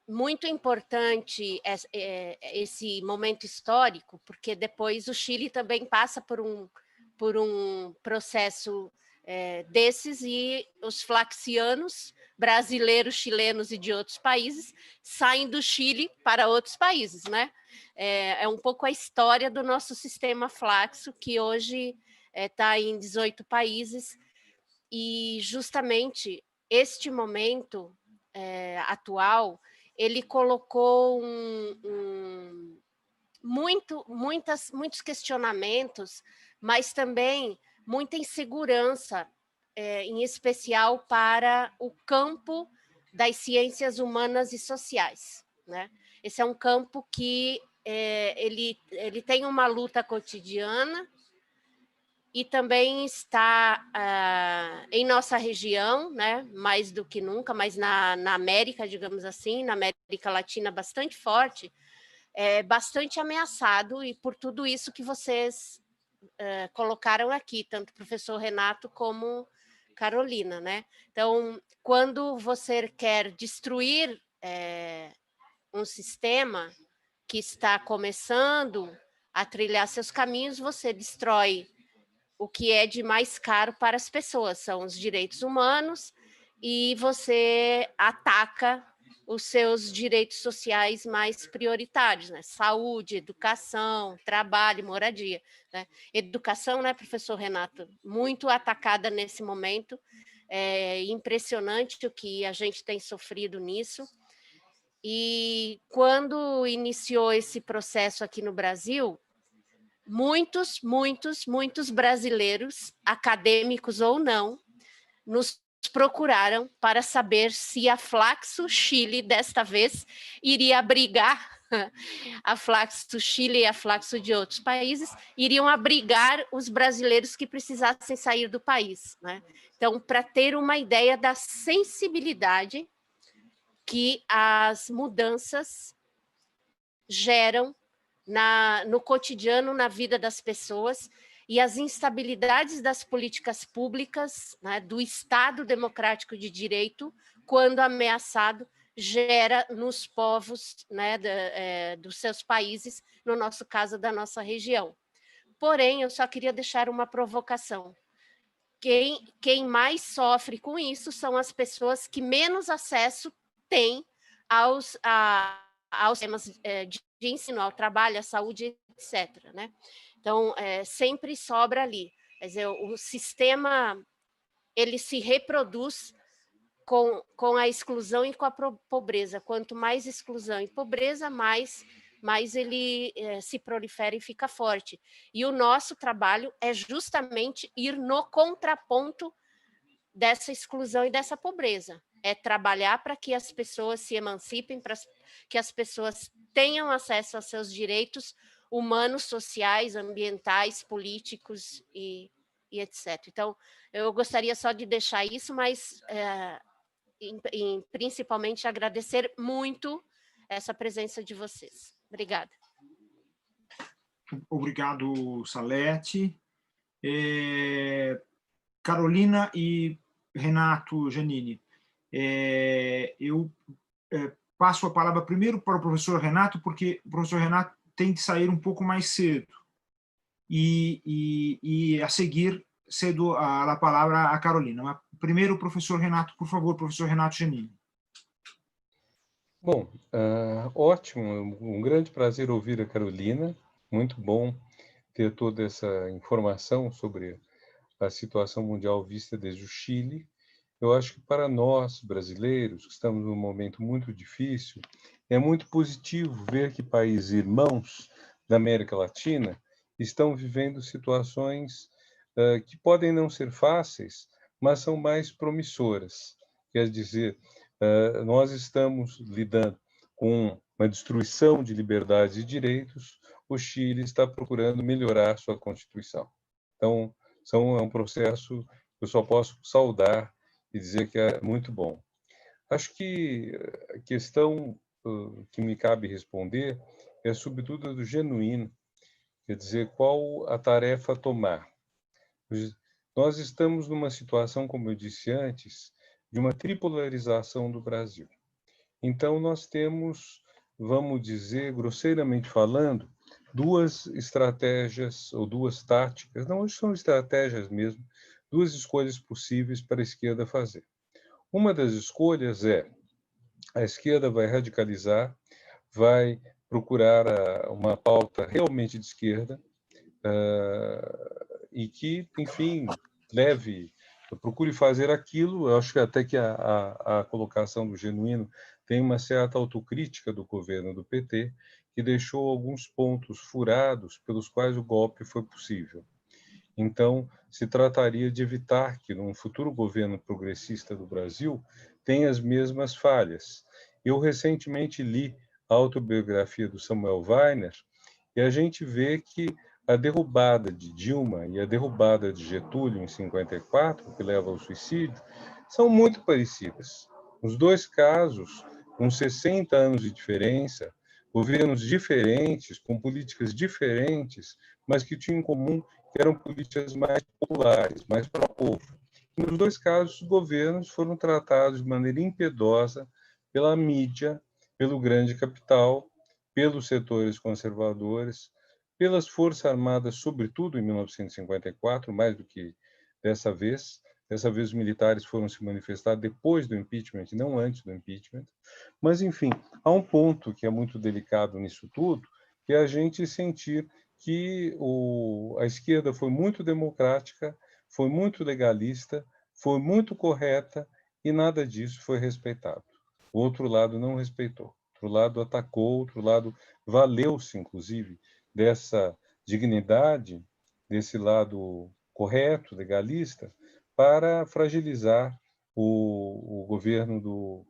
muito importante esse momento histórico, porque depois o Chile também passa por um processo desses, e os flaxianos, brasileiros, chilenos e de outros países, saem do Chile para outros países, né? É um pouco a história do nosso sistema flaxo, que hoje está em 18 países, e justamente este momento atual, ele colocou muitos questionamentos, mas também muita insegurança, em especial para o campo das ciências humanas e sociais, né? Esse é um campo que ele tem uma luta cotidiana e também está em nossa região, né, mais do que nunca, mas na América, digamos assim, na América Latina bastante forte, bastante ameaçado, e por tudo isso que vocês colocaram aqui, tanto o professor Renato como Carolina, né? Então, quando você quer destruir um sistema que está começando a trilhar seus caminhos, você destrói o que é de mais caro para as pessoas, são os direitos humanos, e você ataca os seus direitos sociais mais prioritários, né? Saúde, educação, trabalho, moradia, né? Educação, né, professor Renato, muito atacada nesse momento, é impressionante o que a gente tem sofrido nisso. E quando iniciou esse processo aqui no Brasil, muitos brasileiros, acadêmicos ou não, nos procuraram para saber se a Flaxo Chile, desta vez, iria abrigar, a Flaxo Chile e a Flaxo de outros países, iriam abrigar os brasileiros que precisassem sair do país, né? Então, para ter uma ideia da sensibilidade que as mudanças geram no cotidiano, na vida das pessoas, e as instabilidades das políticas públicas, né, do Estado democrático de direito, quando ameaçado, gera nos povos, né, dos seus países, no nosso caso, da nossa região. Porém, eu só queria deixar uma provocação. Quem mais sofre com isso são as pessoas que menos acesso têm aos temas de ensino, ao trabalho, à saúde, etc., né? Então, sempre sobra ali. Quer dizer, o sistema, ele se reproduz com a exclusão e com a pobreza. Quanto mais exclusão e pobreza, mais ele se prolifera e fica forte. E o nosso trabalho é justamente ir no contraponto dessa exclusão e dessa pobreza. É trabalhar para que as pessoas se emancipem, para que as pessoas tenham acesso aos seus direitos humanos, sociais, ambientais, políticos e etc. Então, eu gostaria só de deixar isso, mas principalmente agradecer muito essa presença de vocês. Obrigada. Obrigado, Salete. Carolina e Renato Giannini, eu passo a palavra primeiro para o professor Renato, porque o professor Renato tem de sair um pouco mais cedo. E a seguir, cedo a palavra a Carolina. Mas primeiro, o professor Renato, por favor, professor Renato Giannini. Bom, ótimo, um grande prazer ouvir a Carolina, muito bom ter toda essa informação sobre a situação mundial vista desde o Chile. Eu acho que para nós, brasileiros, que estamos num momento muito difícil, é muito positivo ver que países irmãos da América Latina estão vivendo situações que podem não ser fáceis, mas são mais promissoras. Quer dizer, nós estamos lidando com uma destruição de liberdades e direitos, o Chile está procurando melhorar sua Constituição. Então, é um processo que eu só posso saudar e dizer que é muito bom. Acho que a questão que me cabe responder é, sobretudo, do genuíno, quer dizer, qual a tarefa a tomar. Nós estamos numa situação, como eu disse antes, de uma tripolarização do Brasil. Então, nós temos, vamos dizer, grosseiramente falando, duas estratégias ou duas táticas, não são estratégias mesmo, duas escolhas possíveis para a esquerda fazer. Uma das escolhas é a esquerda vai radicalizar, vai procurar uma pauta realmente de esquerda e que, enfim, procure fazer aquilo. Eu acho que até que a colocação do Genuíno tem uma certa autocrítica do governo do PT, que deixou alguns pontos furados pelos quais o golpe foi possível. Então, se trataria de evitar que, num futuro governo progressista do Brasil, tenha as mesmas falhas. Eu recentemente li a autobiografia do Samuel Weiner e a gente vê que a derrubada de Dilma e a derrubada de Getúlio em 54, que leva ao suicídio, são muito parecidas. Os dois casos, com 60 anos de diferença, governos diferentes, com políticas diferentes, mas que tinham em comum que eram políticas mais populares, mais para o povo. E nos dois casos, os governos foram tratados de maneira impiedosa pela mídia, pelo grande capital, pelos setores conservadores, pelas Forças Armadas, sobretudo em 1954, mais do que dessa vez. Dessa vez, os militares foram se manifestar depois do impeachment, não antes do impeachment. Mas, enfim, há um ponto que é muito delicado nisso tudo, que é a gente sentir que a esquerda foi muito democrática, foi muito legalista, foi muito correta e nada disso foi respeitado. O outro lado não respeitou, o outro lado atacou, o outro lado valeu-se, inclusive, dessa dignidade, desse lado correto, legalista, para fragilizar o governo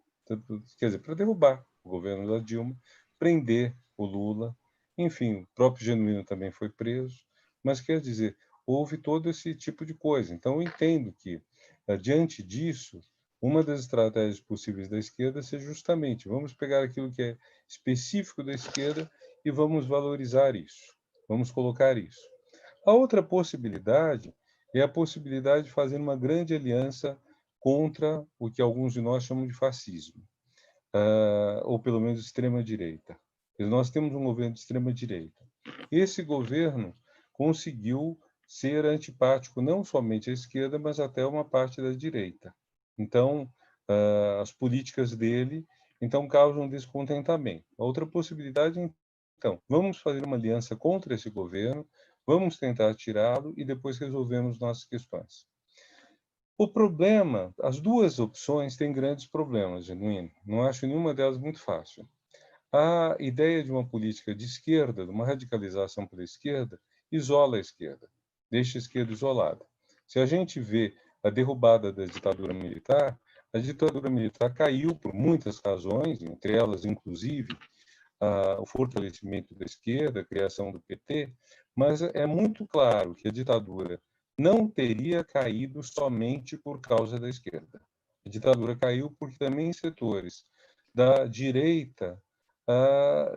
quer dizer, para derrubar o governo da Dilma, prender o Lula, enfim, o próprio Genuíno também foi preso, mas quer dizer, houve todo esse tipo de coisa. Então, eu entendo que, diante disso, uma das estratégias possíveis da esquerda seja justamente, vamos pegar aquilo que é específico da esquerda e vamos valorizar isso, vamos colocar isso. A outra possibilidade é a possibilidade de fazer uma grande aliança contra o que alguns de nós chamam de fascismo, ou pelo menos extrema-direita. Nós temos um governo de extrema-direita. Esse governo conseguiu ser antipático não somente à esquerda, mas até a uma parte da direita. Então, as políticas dele causam descontentamento. A outra possibilidade, então, vamos fazer uma aliança contra esse governo, vamos tentar tirá-lo e depois resolvemos nossas questões. O problema, as duas opções têm grandes problemas, Genuíno. Não acho nenhuma delas muito fácil. A ideia de uma política de esquerda, de uma radicalização pela esquerda, isola a esquerda, deixa a esquerda isolada. Se a gente vê a derrubada da ditadura militar, a ditadura militar caiu por muitas razões, entre elas, inclusive, o fortalecimento da esquerda, a criação do PT, mas é muito claro que a ditadura não teria caído somente por causa da esquerda. A ditadura caiu porque também setores da direita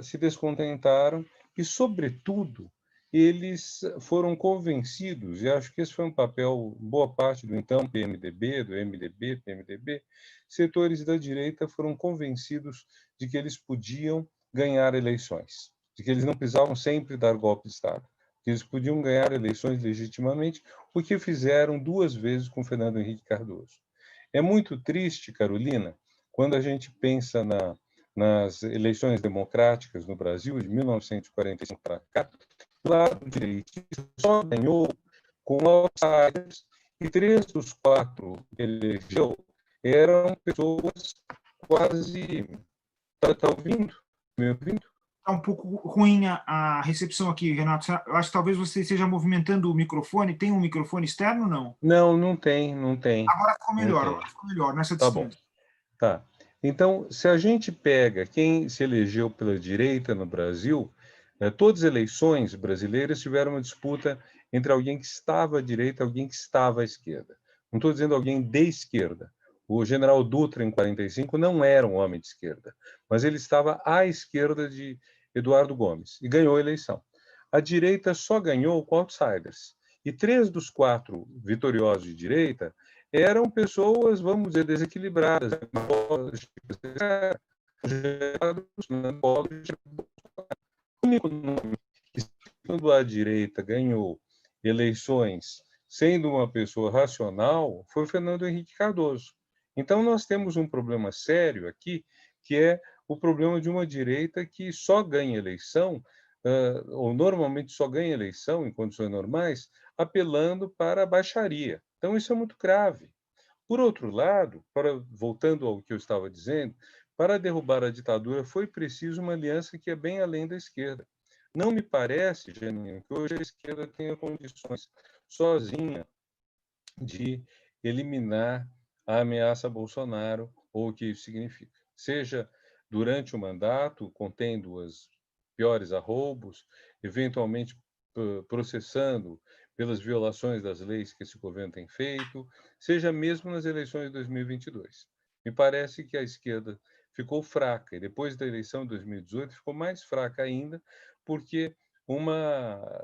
se descontentaram e, sobretudo, eles foram convencidos, e acho que esse foi um papel, boa parte do então PMDB, do MDB, PMDB, setores da direita foram convencidos de que eles podiam ganhar eleições, de que eles não precisavam sempre dar golpe de Estado, que eles podiam ganhar eleições legitimamente, o que fizeram 2 vezes com Fernando Henrique Cardoso. É muito triste, Carolina, quando a gente pensa nas eleições democráticas no Brasil, de 1945 para cá, o lado direitista só ganhou com outsiders, e 3 dos 4 que elegeu eram pessoas quase... Está ouvindo? Me ouvindo? Está um pouco ruim a recepção aqui, Renato. Eu acho que talvez você esteja movimentando o microfone. Tem um microfone externo ou não? Não, não tem. Agora ficou melhor nessa distância. Tá bom. Tá. Então, se a gente pega quem se elegeu pela direita no Brasil, Todas as eleições brasileiras tiveram uma disputa entre alguém que estava à direita e alguém que estava à esquerda. Não estou dizendo alguém de esquerda. O general Dutra, em 45, não era um homem de esquerda, mas ele estava à esquerda de Eduardo Gomes e ganhou a eleição. A direita só ganhou com outsiders. E 3 dos 4 vitoriosos de direita eram pessoas, vamos dizer, desequilibradas. O único nome que, quando a direita ganhou eleições sendo uma pessoa racional, foi o Fernando Henrique Cardoso. Então, nós temos um problema sério aqui, que é o problema de uma direita que só ganha eleição, ou normalmente só ganha eleição em condições normais, apelando para a baixaria. Então, isso é muito grave. Por outro lado, voltando ao que eu estava dizendo, para derrubar a ditadura foi preciso uma aliança que é bem além da esquerda. Não me parece, Janine, que hoje a esquerda tenha condições sozinha de eliminar a ameaça a Bolsonaro, ou o que isso significa. Seja durante o mandato, contendo as piores arroubos, eventualmente processando pelas violações das leis que esse governo tem feito, seja mesmo nas eleições de 2022. Me parece que a esquerda ficou fraca, e depois da eleição de 2018 ficou mais fraca ainda, porque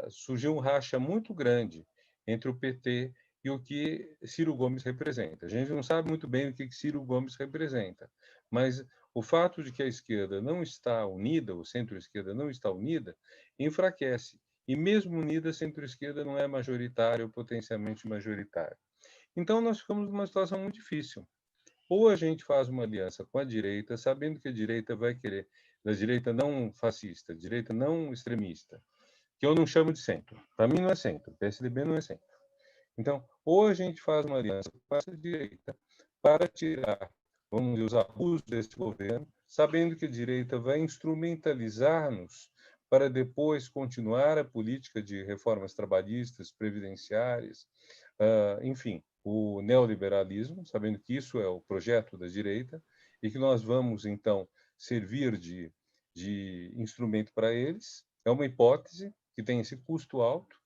surgiu um racha muito grande entre o PT e o que Ciro Gomes representa. A gente não sabe muito bem o que Ciro Gomes representa, mas o fato de que a esquerda não está unida, o centro-esquerda não está unida, enfraquece. E mesmo unida, a centro-esquerda não é majoritária ou potencialmente majoritária. Então, nós ficamos numa situação muito difícil. Ou a gente faz uma aliança com a direita, sabendo que a direita vai querer, da direita não fascista, direita não extremista, que eu não chamo de centro. Para mim não é centro, PSDB não é centro. Então, ou a gente faz uma aliança com essa direita para tirar, vamos dizer, os abusos desse governo, sabendo que a direita vai instrumentalizar-nos para depois continuar a política de reformas trabalhistas, previdenciárias, enfim, o neoliberalismo, sabendo que isso é o projeto da direita e que nós vamos, então, servir de instrumento para eles. É uma hipótese que tem esse custo alto.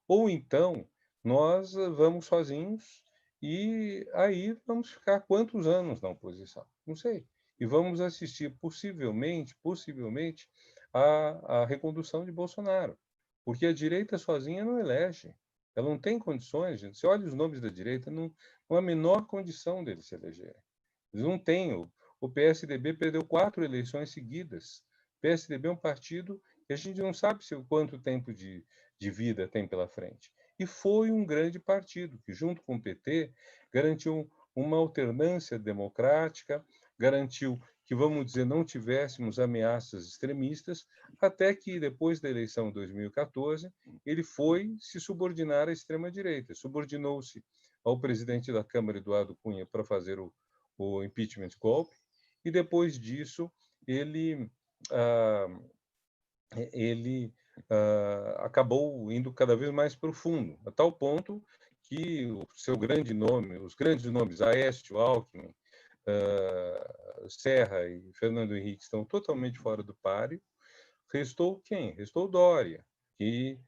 Ou então, nós vamos sozinhos e aí vamos ficar quantos anos na oposição? Não sei. E vamos assistir, possivelmente, à recondução de Bolsonaro. Porque a direita sozinha não elege. Ela não tem condições, gente. Você olha os nomes da direita, não há a menor condição deles se elegerem. Eles não têm. O PSDB perdeu 4 eleições seguidas. O PSDB é um partido que a gente não sabe quanto tempo de vida tem pela frente. E foi um grande partido que, junto com o PT, garantiu uma alternância democrática, garantiu que, vamos dizer, não tivéssemos ameaças extremistas, até que, depois da eleição de 2014, ele foi se subordinar à extrema-direita. Subordinou-se ao presidente da Câmara, Eduardo Cunha, para fazer o impeachment golpe, e depois disso ele acabou indo cada vez mais profundo, a tal ponto que o seu grande nome, os grandes nomes, Aécio, Alckmin, Serra e Fernando Henrique estão totalmente fora do páreo. Restou quem? Restou Dória, que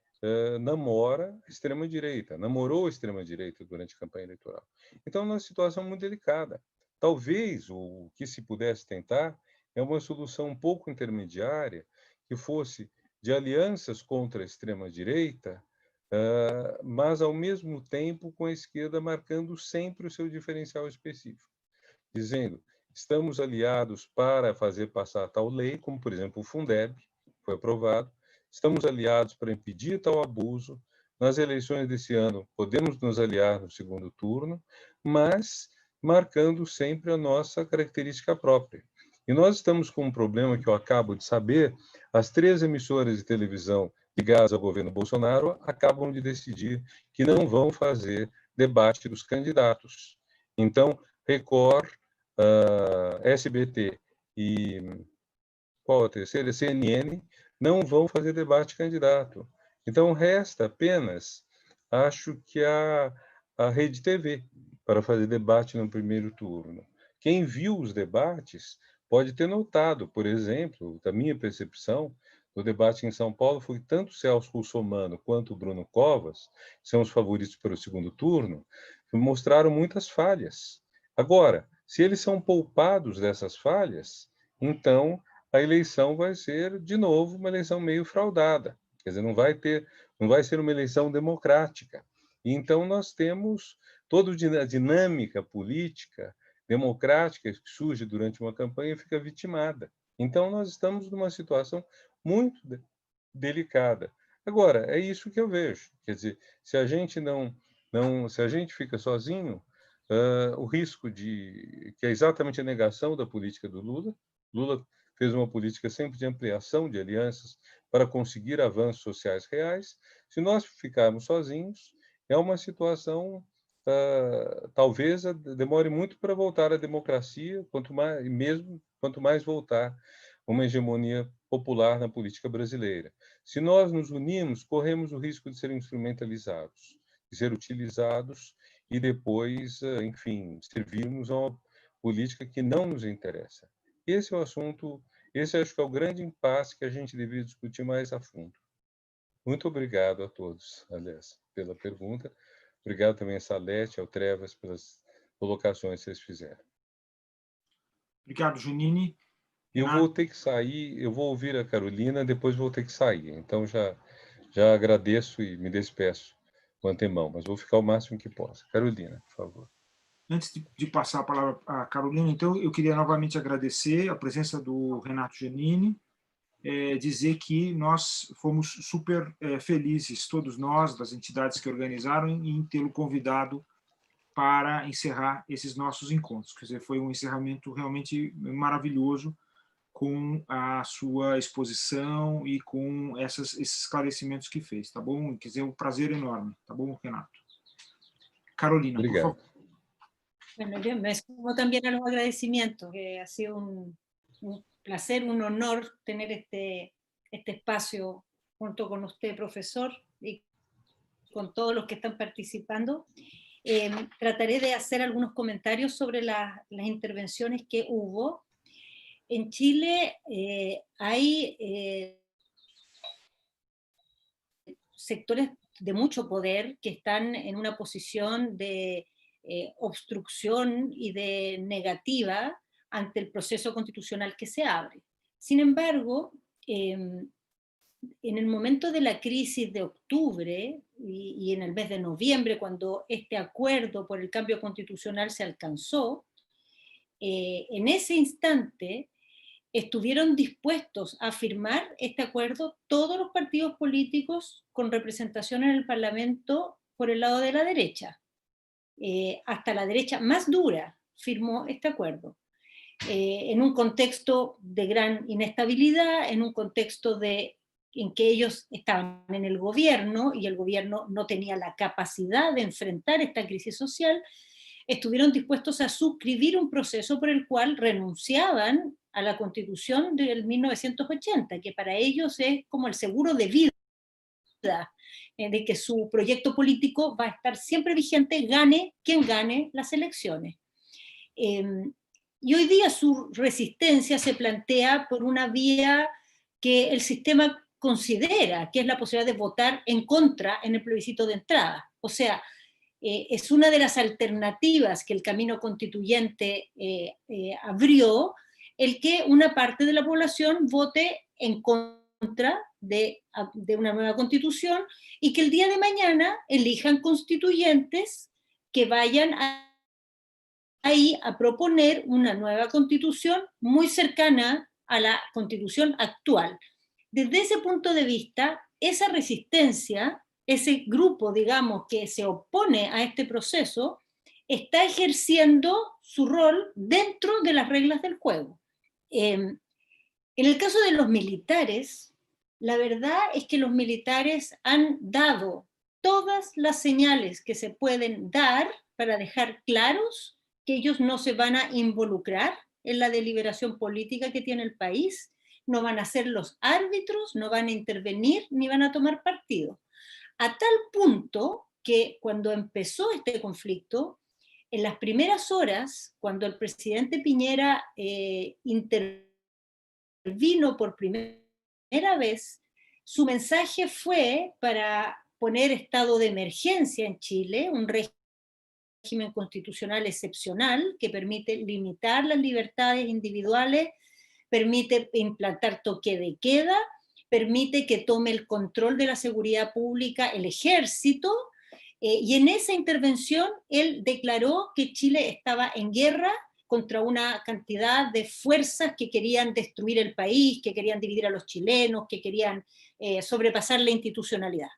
namorou a extrema-direita durante a campanha eleitoral. Então, é uma situação muito delicada. Talvez o que se pudesse tentar é uma solução um pouco intermediária, que fosse de alianças contra a extrema-direita, mas, ao mesmo tempo, com a esquerda marcando sempre o seu diferencial específico, dizendo, estamos aliados para fazer passar tal lei, como, por exemplo, o Fundeb, foi aprovado, estamos aliados para impedir tal abuso, nas eleições desse ano podemos nos aliar no segundo turno, mas marcando sempre a nossa característica própria. E nós estamos com um problema que eu acabo de saber, as 3 emissoras de televisão ligadas ao governo Bolsonaro acabam de decidir que não vão fazer debate dos candidatos. Então, Record, SBT e qual a terceira? CNN, não vão fazer debate candidato. Então, resta apenas, acho que a Rede TV, para fazer debate no primeiro turno. Quem viu os debates pode ter notado, por exemplo, da minha percepção, do debate em São Paulo foi que tanto Celso Russomano quanto Bruno Covas, que são os favoritos para o segundo turno, mostraram muitas falhas. Agora, se eles são poupados dessas falhas, então a eleição vai ser, de novo, uma eleição meio fraudada. Quer dizer, não vai ser uma eleição democrática. E então nós temos toda a dinâmica política democrática que surge durante uma campanha fica vitimada. Então nós estamos numa situação muito delicada. Agora, é isso que eu vejo. Quer dizer, se a gente se a gente fica sozinho, o risco que é exatamente a negação da política do Lula. Lula fez uma política sempre de ampliação de alianças para conseguir avanços sociais reais. Se nós ficarmos sozinhos, é uma situação, talvez demore muito para voltar à democracia, quanto mais voltar uma hegemonia popular na política brasileira. Se nós nos unirmos, corremos o risco de ser instrumentalizados, de ser utilizados e depois, enfim, servirmos a uma política que não nos interessa. Esse é o assunto, esse acho que é o grande impasse que a gente deveria discutir mais a fundo. Muito obrigado a todos, aliás, pela pergunta. Obrigado também a Salete, ao Trevas, pelas colocações que vocês fizeram. Obrigado, Giannini. Eu vou ter que sair, eu vou ouvir a Carolina, depois vou ter que sair. Então, já agradeço e me despeço com antemão, mas vou ficar o máximo que possa. Carolina, por favor. Antes de passar a palavra à Carolina, então, eu queria novamente agradecer a presença do Renato Giannini, dizer que nós fomos super felizes, todos nós, das entidades que organizaram, em tê-lo convidado para encerrar esses nossos encontros. Quer dizer, foi um encerramento realmente maravilhoso, com a sua exposição e com esses esclarecimentos que fez, tá bom? Quer dizer, um prazer enorme, tá bom, Renato? Carolina, Obrigado. por favor. Bueno, yo me sumo también a los agradecimientos, que ha sido un placer, un honor tener este espacio junto con usted, profesor, y con todos los que están participando. Trataré de hacer algunos comentarios sobre las intervenciones que hubo. En Chile hay sectores de mucho poder que están en una posición de obstrucción y de negativa ante el proceso constitucional que se abre. Sin embargo, en el momento de la crisis de octubre y en el mes de noviembre, cuando este acuerdo por el cambio constitucional se alcanzó, en ese instante estuvieron dispuestos a firmar este acuerdo todos los partidos políticos con representación en el Parlamento por el lado de la derecha. Hasta la derecha más dura firmó este acuerdo. En un contexto de gran inestabilidad, en un contexto en que ellos estaban en el gobierno y el gobierno no tenía la capacidad de enfrentar esta crisis social, estuvieron dispuestos a suscribir un proceso por el cual renunciaban a la Constitución del 1980, que para ellos es como el seguro de vida, de que su proyecto político va a estar siempre vigente, gane quien gane las elecciones. Y hoy día su resistencia se plantea por una vía que el sistema considera, que es la posibilidad de votar en contra en el plebiscito de entrada. O sea, es una de las alternativas que el camino constituyente abrió, el que una parte de la población vote en contra de una nueva constitución y que el día de mañana elijan constituyentes que vayan ahí a proponer una nueva constitución muy cercana a la constitución actual. Desde ese punto de vista, esa resistencia, ese grupo, digamos, que se opone a este proceso, está ejerciendo su rol dentro de las reglas del juego. En el caso de los militares, la verdad es que los militares han dado todas las señales que se pueden dar para dejar claros que ellos no se van a involucrar en la deliberación política que tiene el país, no van a ser los árbitros, no van a intervenir ni van a tomar partido. A tal punto que cuando empezó este conflicto, en las primeras horas, cuando el presidente Piñera intervino por primera primera vez, su mensaje fue para poner estado de emergencia en Chile, un régimen constitucional excepcional que permite limitar las libertades individuales, permite implantar toque de queda, permite que tome el control de la seguridad pública el ejército, y en esa intervención él declaró que Chile estaba en guerra contra una cantidad de fuerzas que querían destruir el país, que querían dividir a los chilenos, que querían sobrepasar la institucionalidad.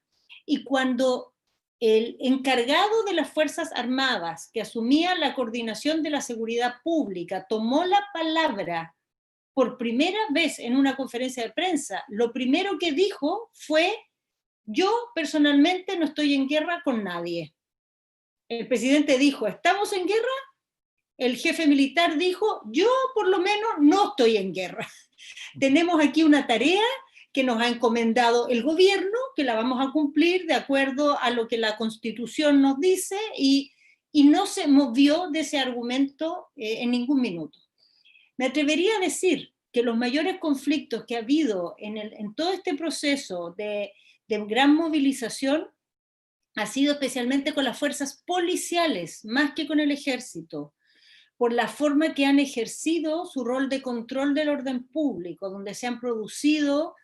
Y cuando el encargado de las Fuerzas Armadas, que asumía la coordinación de la seguridad pública, tomó la palabra por primera vez en una conferencia de prensa, lo primero que dijo fue: yo personalmente no estoy en guerra con nadie. El presidente dijo: ¿estamos en guerra? El jefe militar dijo: yo por lo menos no estoy en guerra. Tenemos aquí una tarea que nos ha encomendado el gobierno, que la vamos a cumplir de acuerdo a lo que la Constitución nos dice, y no se movió de ese argumento en ningún minuto. Me atrevería a decir que los mayores conflictos que ha habido en todo este proceso de gran movilización ha sido especialmente con las fuerzas policiales, más que con el ejército, por la forma que han ejercido su rol de control del orden público, donde se han producido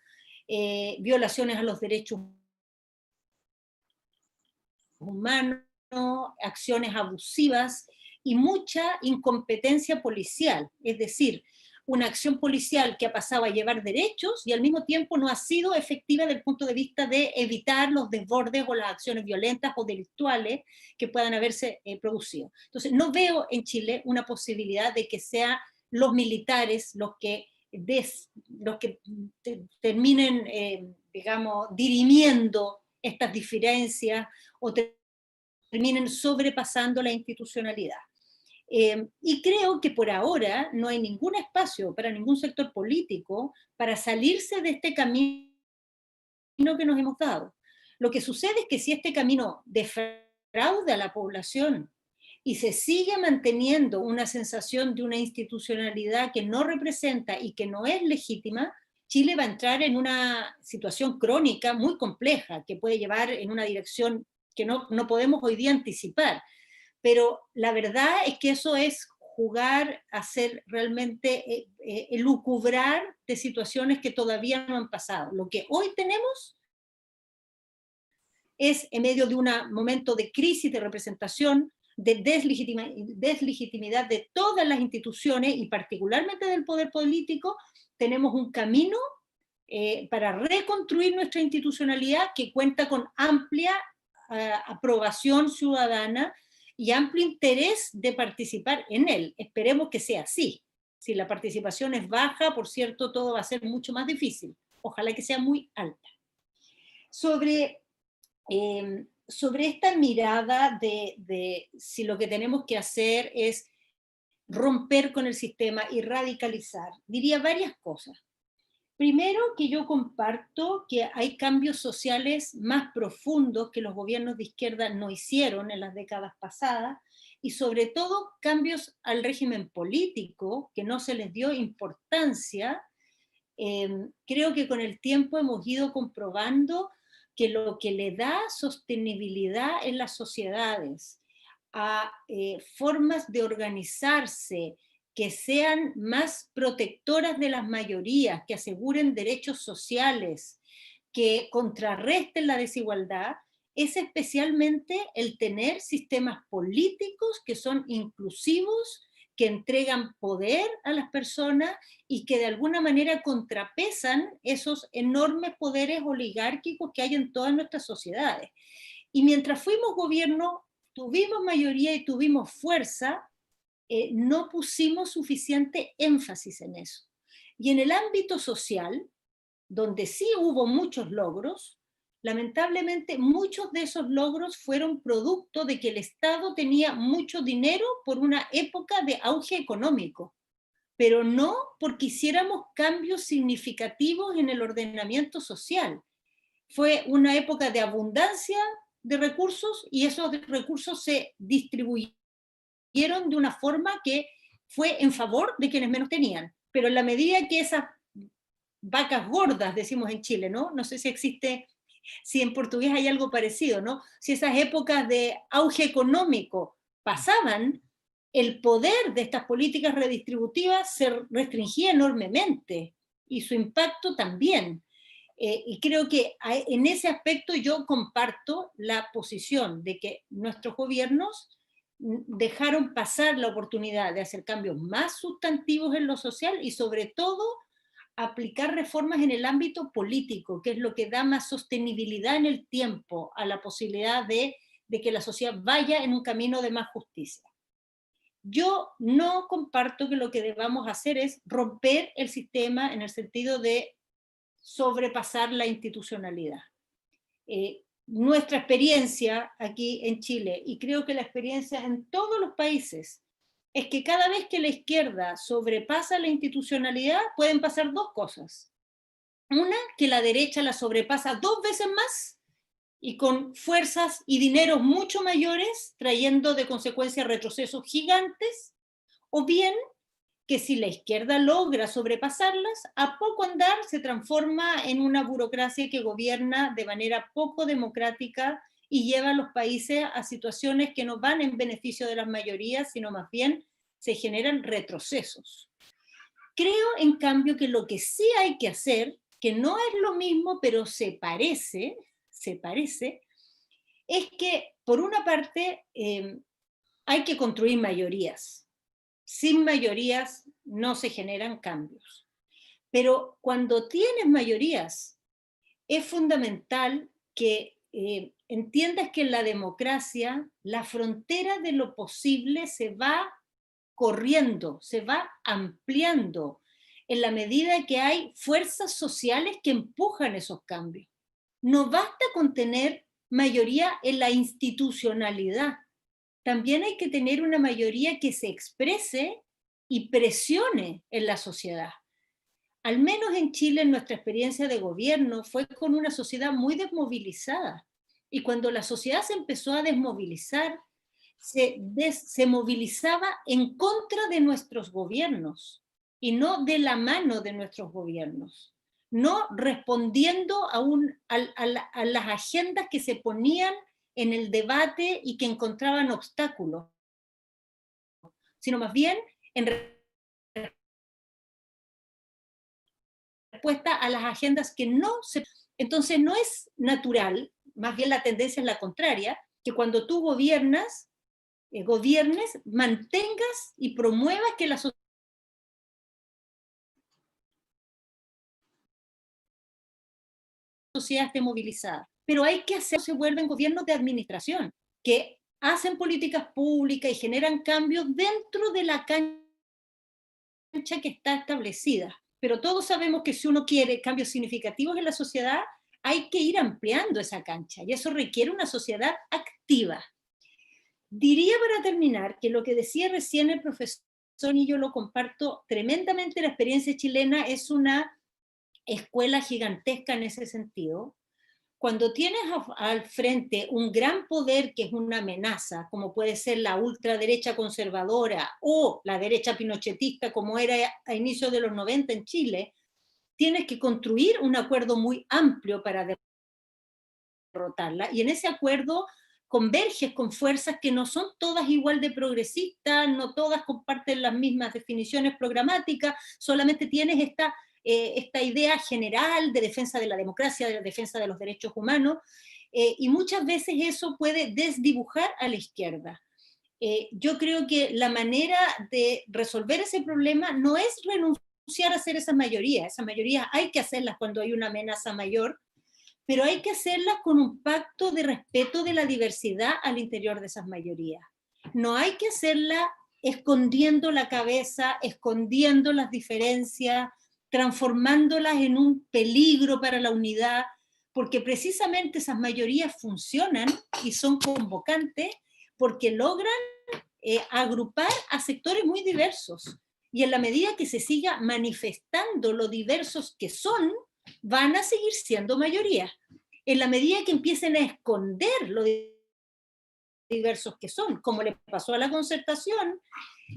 violaciones a los derechos humanos, acciones abusivas y mucha incompetencia policial, es decir, una acción policial que ha pasado a llevar derechos y al mismo tiempo no ha sido efectiva desde el punto de vista de evitar los desbordes o las acciones violentas o delictuales que puedan haberse producido. Entonces, no veo en Chile una posibilidad de que sean los militares los que terminen, digamos, dirimiendo estas diferencias o terminen sobrepasando la institucionalidad. Y creo que por ahora no hay ningún espacio para ningún sector político para salirse de este camino que nos hemos dado. Lo que sucede es que si este camino defrauda a la población y se sigue manteniendo una sensación de una institucionalidad que no representa y que no es legítima, Chile va a entrar en una situación crónica muy compleja que puede llevar en una dirección que no podemos hoy día anticipar. Pero la verdad es que eso es jugar a ser realmente elucubrar de situaciones que todavía no han pasado. Lo que hoy tenemos es en medio de un momento de crisis de representación, de deslegitimidad de todas las instituciones y particularmente del poder político. Tenemos un camino para reconstruir nuestra institucionalidad que cuenta con amplia aprobación ciudadana y amplio interés de participar en él. Esperemos que sea así. Si la participación es baja, por cierto, todo va a ser mucho más difícil. Ojalá que sea muy alta. Sobre esta mirada de si lo que tenemos que hacer es romper con el sistema y radicalizar, diría varias cosas. Primero, que yo comparto que hay cambios sociales más profundos que los gobiernos de izquierda no hicieron en las décadas pasadas, y sobre todo cambios al régimen político que no se les dio importancia. Creo que con el tiempo hemos ido comprobando que lo que le da sostenibilidad en las sociedades a formas de organizarse que sean más protectoras de las mayorías, que aseguren derechos sociales, que contrarresten la desigualdad, es especialmente el tener sistemas políticos que son inclusivos, que entregan poder a las personas y que de alguna manera contrapesan esos enormes poderes oligárquicos que hay en todas nuestras sociedades. Y mientras fuimos gobierno, tuvimos mayoría y tuvimos fuerza, no pusimos suficiente énfasis en eso. Y en el ámbito social, donde sí hubo muchos logros, lamentablemente muchos de esos logros fueron producto de que el Estado tenía mucho dinero por una época de auge económico, pero no porque hiciéramos cambios significativos en el ordenamiento social. Fue una época de abundancia de recursos y esos recursos se distribuyeron de una forma que fue en favor de quienes menos tenían, pero en la medida que vacas gordas, decimos en Chile, ¿no? No sé si existe, si en portugués hay algo parecido, ¿no? Si esas épocas de auge económico pasaban, el poder de estas políticas redistributivas se restringía enormemente, y su impacto también. Y creo que en ese aspecto yo comparto la posición de que nuestros gobiernos dejaron pasar la oportunidad de hacer cambios más sustantivos en lo social y sobre todo aplicar reformas en el ámbito político, que es lo que da más sostenibilidad en el tiempo a la posibilidad de que la sociedad vaya en un camino de más justicia. Yo no comparto que lo que debamos hacer es romper el sistema en el sentido de sobrepasar la institucionalidad. Nuestra experiencia aquí en Chile, y creo que la experiencia en todos los países, es que cada vez que la izquierda sobrepasa la institucionalidad, pueden pasar dos cosas. Una, que la derecha la sobrepasa 2 veces más, y con fuerzas y dineros mucho mayores, trayendo de consecuencia retrocesos gigantes, o bien que si la izquierda logra sobrepasarlas, a poco andar se transforma en una burocracia que gobierna de manera poco democrática y lleva a los países a situaciones que no van en beneficio de las mayorías, sino más bien se generan retrocesos. Creo, en cambio, que lo que sí hay que hacer, que no es lo mismo, pero se parece, es que, por una parte, hay que construir mayorías. Sin mayorías no se generan cambios. Pero cuando tienes mayorías, es fundamental que entiendas que en la democracia la frontera de lo posible se va corriendo, se va ampliando, en la medida que hay fuerzas sociales que empujan esos cambios. No basta con tener mayoría en la institucionalidad. También hay que tener una mayoría que se exprese y presione en la sociedad. Al menos en Chile, en nuestra experiencia de gobierno, fue con una sociedad muy desmovilizada. Y cuando la sociedad se empezó a desmovilizar, se movilizaba en contra de nuestros gobiernos y no de la mano de nuestros gobiernos, no respondiendo a las agendas que se ponían en el debate y que encontraban obstáculos, sino más bien en respuesta a las agendas que no se... Entonces no es natural, más bien la tendencia es la contraria, que cuando tú gobiernes, mantengas y promuevas que la sociedad esté movilizada. Pero hay que hacer, se vuelven gobiernos de administración, que hacen políticas públicas y generan cambios dentro de la cancha que está establecida. Pero todos sabemos que si uno quiere cambios significativos en la sociedad, hay que ir ampliando esa cancha, y eso requiere una sociedad activa. Diría para terminar que lo que decía recién el profesor, y yo lo comparto tremendamente, la experiencia chilena es una escuela gigantesca en ese sentido. Cuando tienes al frente un gran poder que es una amenaza, como puede ser la ultraderecha conservadora o la derecha pinochetista, como era a inicios de los 90 en Chile, tienes que construir un acuerdo muy amplio para derrotarla, y en ese acuerdo converges con fuerzas que no son todas igual de progresistas, no todas comparten las mismas definiciones programáticas, solamente tienes esta idea general de defensa de la democracia, de defensa de los derechos humanos, y muchas veces eso puede desdibujar a la izquierda. Yo creo que la manera de resolver ese problema no es renunciar a hacer esas mayorías hay que hacerlas cuando hay una amenaza mayor, pero hay que hacerlas con un pacto de respeto de la diversidad al interior de esas mayorías. No hay que hacerlas escondiendo la cabeza, escondiendo las diferencias, transformándolas en un peligro para la unidad, porque precisamente esas mayorías funcionan y son convocantes porque logran agrupar a sectores muy diversos, y en la medida que se siga manifestando lo diversos que son, van a seguir siendo mayoría. En la medida que empiecen a esconder lo diversos que son, como le pasó a la concertación,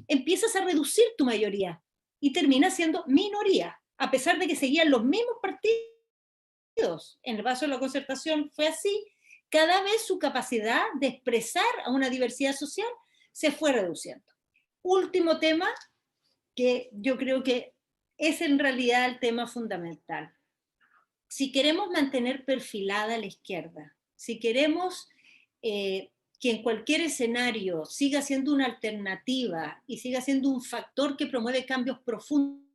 empiezas a reducir tu mayoría y termina siendo minoría. a pesar de que seguían los mismos partidos. En el caso de la Concertación fue así, cada vez su capacidad de expresar a una diversidad social se fue reduciendo. Último tema, que yo creo que es en realidad el tema fundamental. Si queremos mantener perfilada a la izquierda, si queremos que en cualquier escenario siga siendo una alternativa y siga siendo un factor que promueve cambios profundos,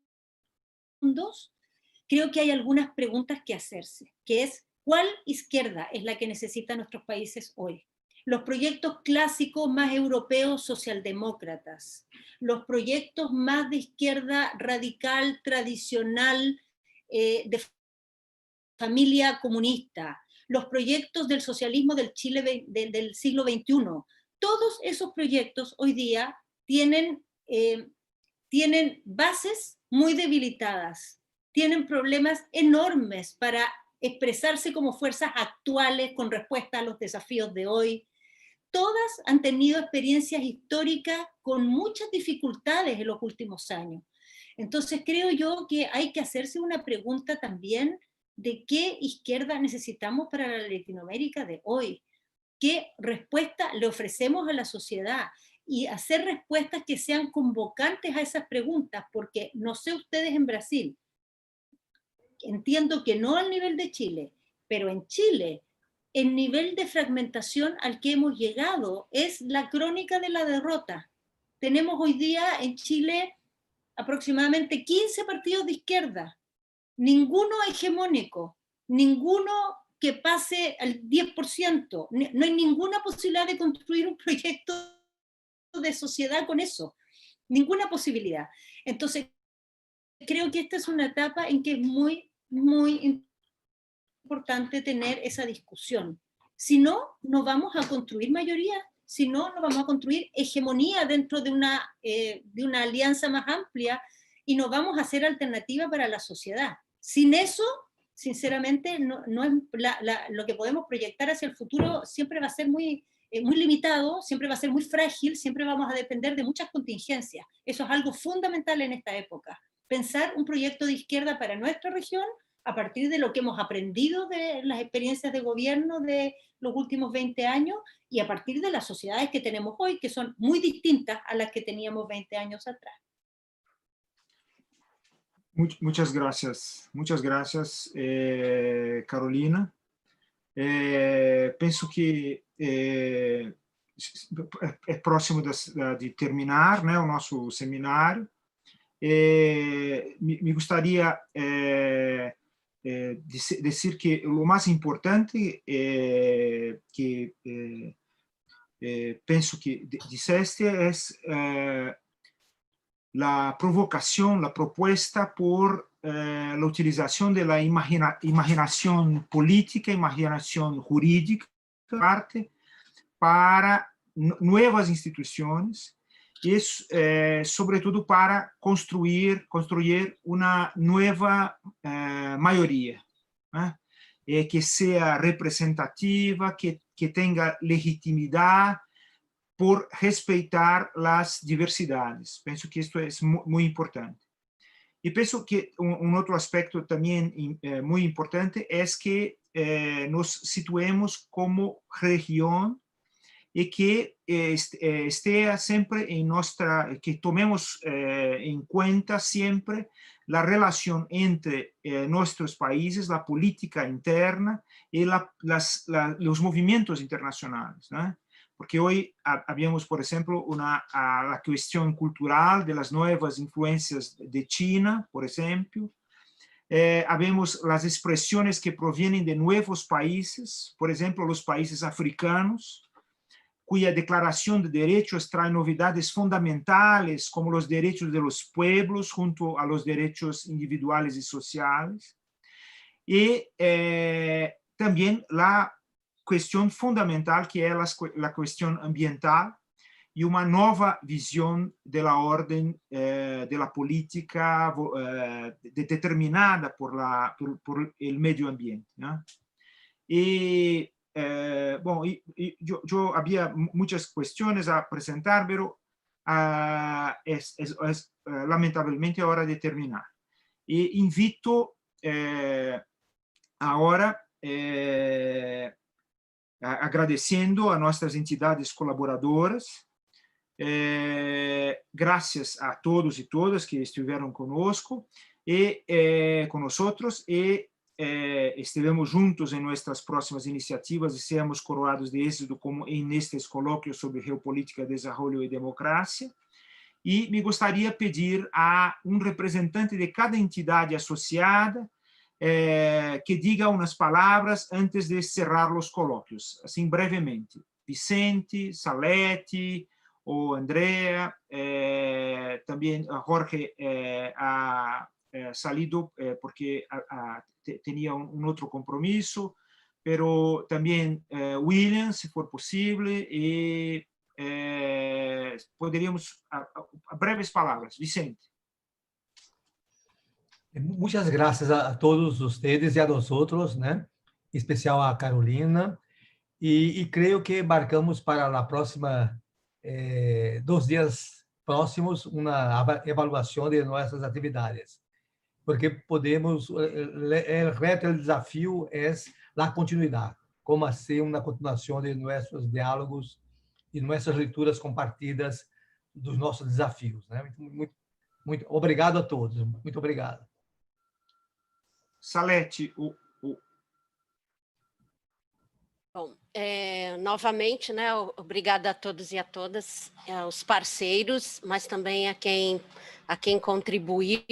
creo que hay algunas preguntas que hacerse, que es, ¿cuál izquierda es la que necesitan nuestros países hoy? Los proyectos clásicos más europeos socialdemócratas, los proyectos más de izquierda radical, tradicional, de familia comunista, los proyectos del socialismo del Chile del siglo XXI, todos esos proyectos hoy día tienen bases muy debilitadas, tienen problemas enormes para expresarse como fuerzas actuales con respuesta a los desafíos de hoy. Todas han tenido experiencias históricas con muchas dificultades en los últimos años. Entonces creo yo que hay que hacerse una pregunta también de qué izquierda necesitamos para la Latinoamérica de hoy, qué respuesta le ofrecemos a la sociedad, y hacer respuestas que sean convocantes a esas preguntas, porque no sé ustedes en Brasil, entiendo que no al nivel de Chile, pero en Chile, el nivel de fragmentación al que hemos llegado es la crónica de la derrota. Tenemos hoy día en Chile aproximadamente 15 partidos de izquierda, ninguno hegemónico, ninguno que pase al 10%, no hay ninguna posibilidad de construir un proyecto de sociedad con eso, ninguna posibilidad. Entonces, creo que esta es una etapa en que es muy, muy importante tener esa discusión. Si no, no vamos a construir mayoría, si no, no vamos a construir hegemonía dentro de una alianza más amplia y no vamos a hacer alternativa para la sociedad. Sin eso, sinceramente, no es lo que podemos proyectar hacia el futuro siempre va a ser muy limitado, siempre va a ser muy frágil, siempre vamos a depender de muchas contingencias. Eso es algo fundamental en esta época. Pensar un proyecto de izquierda para nuestra región a partir de lo que hemos aprendido de las experiencias de gobierno de los últimos 20 años y a partir de las sociedades que tenemos hoy, que son muy distintas a las que teníamos 20 años atrás. Muchas gracias, Carolina. Penso que é próximo de terminar, né, o nosso seminário. Me gostaria de dizer que o mais importante que penso que disseste é la provocación, la propuesta por la utilización de la imaginación política, imaginación jurídica, para nuevas instituciones y sobre todo para construir una nueva mayoría, que sea representativa, que tenga legitimidad, por respeitar las diversidades. Penso que esto es muy importante. Y pienso que un otro aspecto también muy importante es que nos situemos como región y que esté siempre en que tomemos en cuenta siempre la relación entre nuestros países, la política interna y los movimientos internacionales, ¿no? Porque hoy habíamos, por ejemplo, la cuestión cultural de las nuevas influencias de China, por ejemplo. Habemos las expresiones que provienen de nuevos países, por ejemplo, los países africanos, cuya declaración de derechos trae novedades fundamentales como los derechos de los pueblos junto a los derechos individuales y sociales. Y también la cuestión fundamental que es la cuestión ambiental y una nueva visión de la orden de la política determinada por el medio ambiente, ¿no? Y bueno, yo había muchas cuestiones a presentar, pero es lamentablemente hora de terminar. E invito agora, agradecendo a nossas entidades colaboradoras, graças a todos e todas que estiveram conosco e com nós e estivemos juntos em nossas próximas iniciativas e sermos coroados de êxito como nestes colóquios sobre geopolítica, desenvolvimento e democracia. E me gostaria de pedir a representante de cada entidade associada que diga umas palavras antes de cerrar os colóquios, assim brevemente. Vicente, Salete, o Andrea, também Jorge ha salido porque tinha outro compromisso, pero também William, se for possível, e poderíamos, breves palavras. Vicente. Muchas gracias a todos ustedes y a nosotros, ¿no? En especial a Carolina. Y creo que marcamos para la próxima, 2 días próximos, una evaluación de nuestras actividades. Porque podemos, el reto, el desafío es la continuidad. Cómo hacer una continuación de nuestros diálogos y nuestras lecturas compartidas dos nossos desafios, né? Muito obrigado a todos. Muito obrigado. Salete, Bom, novamente, né, obrigada a todos e a todas, aos parceiros, mas também a quem contribuiu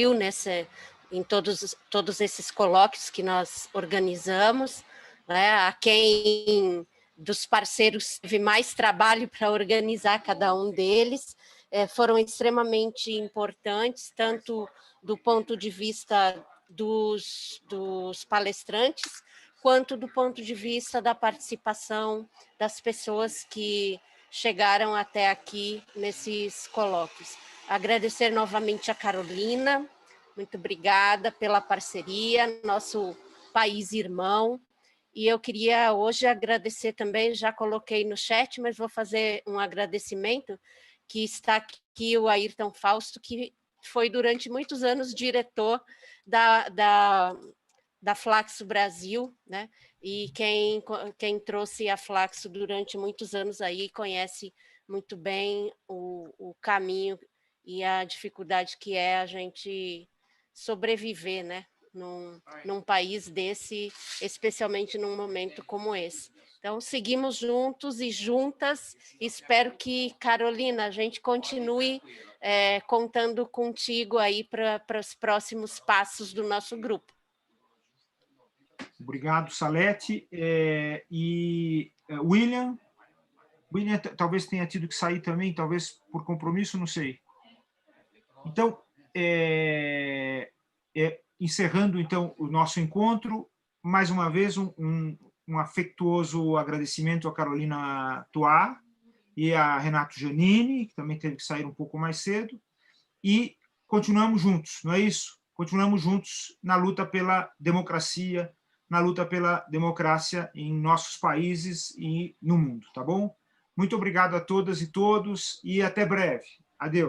em todos esses colóquios que nós organizamos, né, a quem dos parceiros teve mais trabalho para organizar cada um deles, foram extremamente importantes, tanto do ponto de vista dos palestrantes, quanto do ponto de vista da participação das pessoas que chegaram até aqui nesses colóquios. Agradecer novamente a Carolina, muito obrigada pela parceria, nosso país irmão, e eu queria hoje agradecer também, já coloquei no chat, mas vou fazer um agradecimento, que está aqui o Ayrton Fausto, que foi durante muitos anos diretor da Flaxo Brasil, né? E quem trouxe a Flaxo durante muitos anos aí conhece muito bem o caminho e a dificuldade que é a gente sobreviver, né? Num país desse, especialmente num momento como esse. Então, seguimos juntos e juntas. Espero que, Carolina, a gente continue contando contigo aí para os próximos passos do nosso grupo. Obrigado, Salete. William talvez tenha tido que sair também, talvez por compromisso, não sei. Então, encerrando então o nosso encontro, mais uma vez um afetuoso agradecimento a Carolina Toá e a Renato Giannini, que também teve que sair um pouco mais cedo, e continuamos juntos, não é isso? Continuamos juntos na luta pela democracia, na luta pela democracia em nossos países e no mundo, tá bom? Muito obrigado a todas e todos e até breve. Adeus.